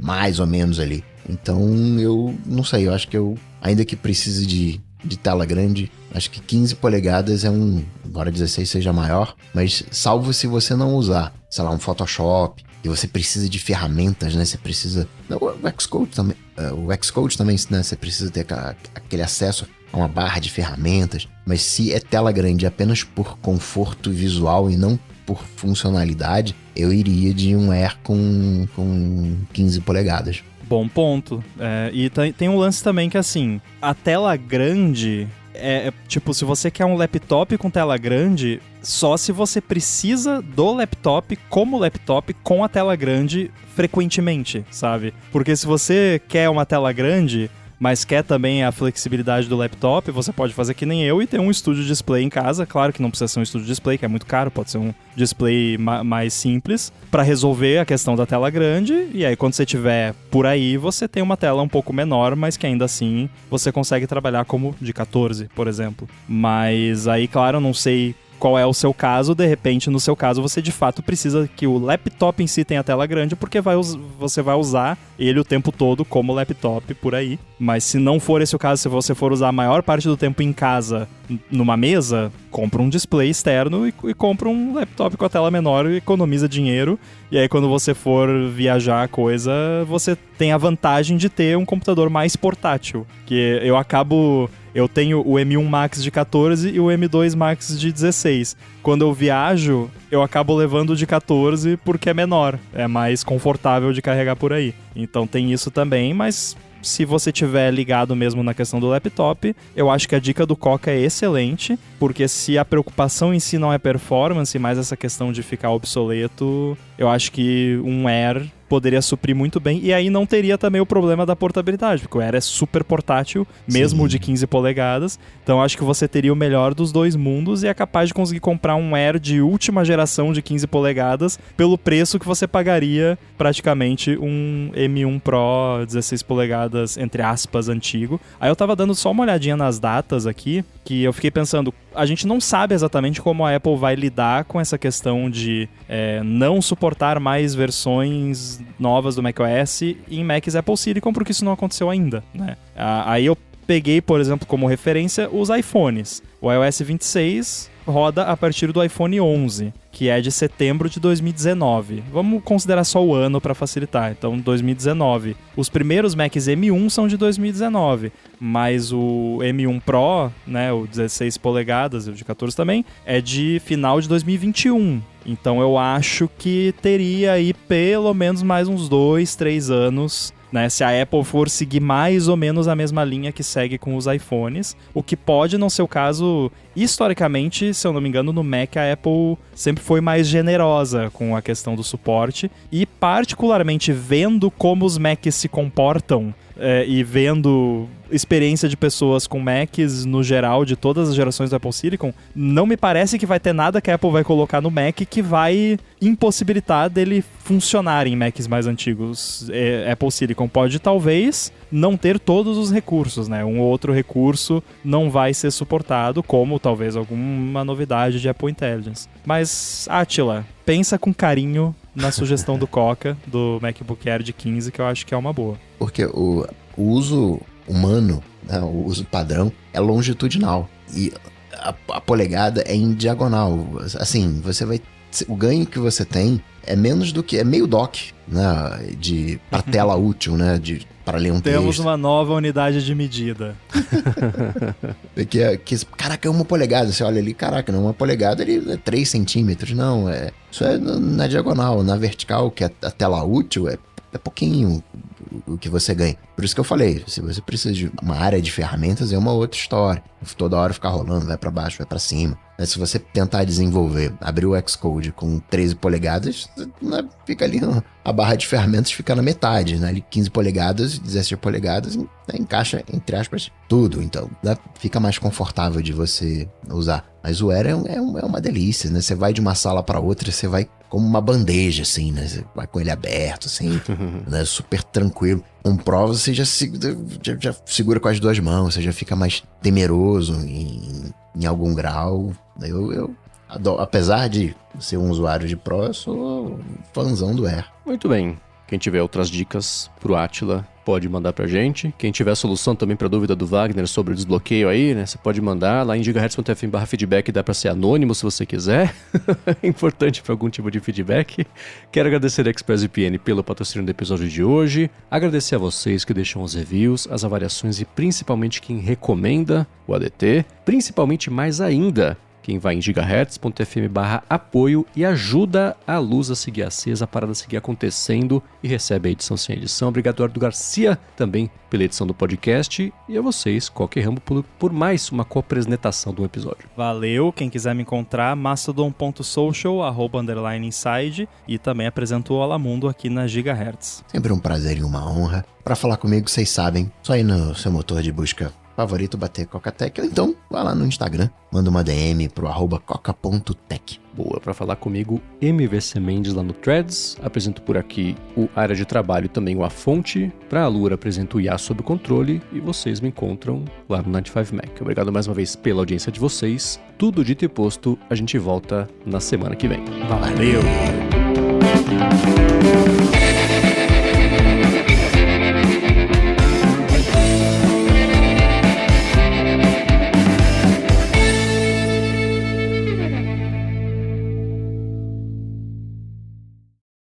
Mais ou menos ali. Então, eu não sei, eu acho que ainda que precise de tela grande, acho que 15 polegadas embora 16 seja maior, mas salvo se você não usar, sei lá, um Photoshop, e você precisa de ferramentas, né? Você precisa... O Xcode também, né? Você precisa ter aquele acesso a uma barra de ferramentas, mas se é tela grande apenas por conforto visual e não por funcionalidade, eu iria de um Air com 15 polegadas. Bom ponto. E tem um lance também que, assim, a tela grande tipo, se você quer um laptop com tela grande, só se você precisa do laptop como laptop com a tela grande frequentemente, sabe? Porque se você quer uma tela grande, mas quer também a flexibilidade do laptop, você pode fazer que nem eu e ter um estúdio display em casa. Claro que não precisa ser um estúdio display, que é muito caro, pode ser um display mais simples, para resolver a questão da tela grande, e aí quando você tiver por aí, você tem uma tela um pouco menor, mas que ainda assim você consegue trabalhar como de 14, por exemplo. Mas aí, claro, eu não sei qual é o seu caso, de repente, no seu caso, você de fato precisa que o laptop em si tenha tela grande, porque você vai usar ele o tempo todo como laptop por aí. Mas se não for esse o caso, se você for usar a maior parte do tempo em casa, numa mesa, compra um display externo e compra um laptop com a tela menor e economiza dinheiro. E aí quando você for viajar coisa, você tem a vantagem de ter um computador mais portátil. Que eu tenho o M1 Max de 14 e o M2 Max de 16. Quando eu viajo, eu acabo levando o de 14 porque é menor. É mais confortável de carregar por aí. Então tem isso também, mas se você tiver ligado mesmo na questão do laptop, eu acho que a dica do Coca é excelente, porque se a preocupação em si não é performance, mas essa questão de ficar obsoleto, eu acho que um Air poderia suprir muito bem, e aí não teria também o problema da portabilidade, porque o Air é super portátil, mesmo de 15 polegadas, então acho que você teria o melhor dos dois mundos e é capaz de conseguir comprar um Air de última geração de 15 polegadas pelo preço que você pagaria praticamente um M1 Pro 16 polegadas, entre aspas, antigo. Aí eu tava dando só uma olhadinha nas datas aqui, que eu fiquei pensando, a gente não sabe exatamente como a Apple vai lidar com essa questão de não suportar mais versões novas do macOS em Macs Apple Silicon, porque isso não aconteceu ainda, né? Aí eu peguei, por exemplo, como referência os iPhones. O iOS 26 roda a partir do iPhone 11, que é de setembro de 2019. Vamos considerar só o ano para facilitar. Então, 2019. Os primeiros Macs M1 são de 2019, mas o M1 Pro, né, o 16 polegadas, o de 14 também, é de final de 2021. Então, eu acho que teria aí pelo menos mais uns 2, 3 anos, né, se a Apple for seguir mais ou menos a mesma linha que segue com os iPhones, o que pode não ser o caso. Historicamente, se eu não me engano, no Mac a Apple sempre foi mais generosa com a questão do suporte, e particularmente vendo como os Macs se comportam e vendo experiência de pessoas com Macs no geral, de todas as gerações do Apple Silicon, não me parece que vai ter nada que a Apple vai colocar no Mac que vai impossibilitar dele funcionar em Macs mais antigos. Apple Silicon pode talvez não ter todos os recursos, né? Um ou outro recurso não vai ser suportado, como talvez alguma novidade de Apple Intelligence. Mas, Átila, pensa com carinho na sugestão do Coca, do MacBook Air de 15, que eu acho que é uma boa. Porque o uso humano, né, o uso padrão, é longitudinal. E a polegada é em diagonal. Assim, você vai... O ganho que você tem é menos do que... É meio dock, né? Pra tela útil, né? Para ler um texto. Temos uma nova unidade de medida. Caraca, é 1 polegada. Você olha ali, caraca, não, 1 polegada ali é 3 centímetros. Não, isso é na diagonal. Na vertical, que é a tela útil, é pouquinho o que você ganha. Por isso que eu falei, se você precisa de uma área de ferramentas, é uma outra história. Toda hora ficar rolando, vai pra baixo, vai pra cima. Mas se você tentar desenvolver, abrir o Xcode com 13 polegadas, né, fica ali, a barra de ferramentas fica na metade, né? Ali 15 polegadas, 17 polegadas, né, encaixa, entre aspas, tudo. Então, né, fica mais confortável de você usar. Mas o Air é uma delícia, né? Você vai de uma sala pra outra, você vai como uma bandeja, assim, né? Você vai com ele aberto, assim, né? Super tranquilo. Um Pro você já segura com as 2 mãos, você já fica mais temeroso em algum grau. Eu adoro, apesar de ser um usuário de Pro, eu sou fãzão do Air. Muito bem. Quem tiver outras dicas pro Átila, pode mandar pra gente. Quem tiver solução também pra dúvida do Wagner sobre o desbloqueio aí, né? Você pode mandar lá em gigahertz.fm/feedback, dá pra ser anônimo se você quiser. É importante pra algum tipo de feedback. Quero agradecer a ExpressVPN pelo patrocínio do episódio de hoje. Agradecer a vocês que deixam os reviews, as avaliações e principalmente quem recomenda o ADT. Principalmente mais ainda, quem vai em gigahertz.fm/apoio e ajuda a luz a seguir acesa, a parada a seguir acontecendo e recebe a edição sem edição. Obrigado, Eduardo Garcia, também pela edição do podcast. E a vocês, qualquer ramo, por mais uma co-apresentação do episódio. Valeu. Quem quiser me encontrar, mastodon.social, @inside, e também apresento o Alamundo aqui na Gigahertz. Sempre um prazer e uma honra. Para falar comigo, vocês sabem, só ir no seu motor de busca favorito, bater Coca-Tech, ou então vai lá no Instagram, manda uma DM pro @coca.tech. Boa, para falar comigo, MVC Mendes lá no Threads, apresento por aqui o Área de Trabalho e também o A Fonte, para a Lura apresento o IA sob controle e vocês me encontram lá no 95Mac. Obrigado mais uma vez pela audiência de vocês, tudo dito e posto, a gente volta na semana que vem. Valeu!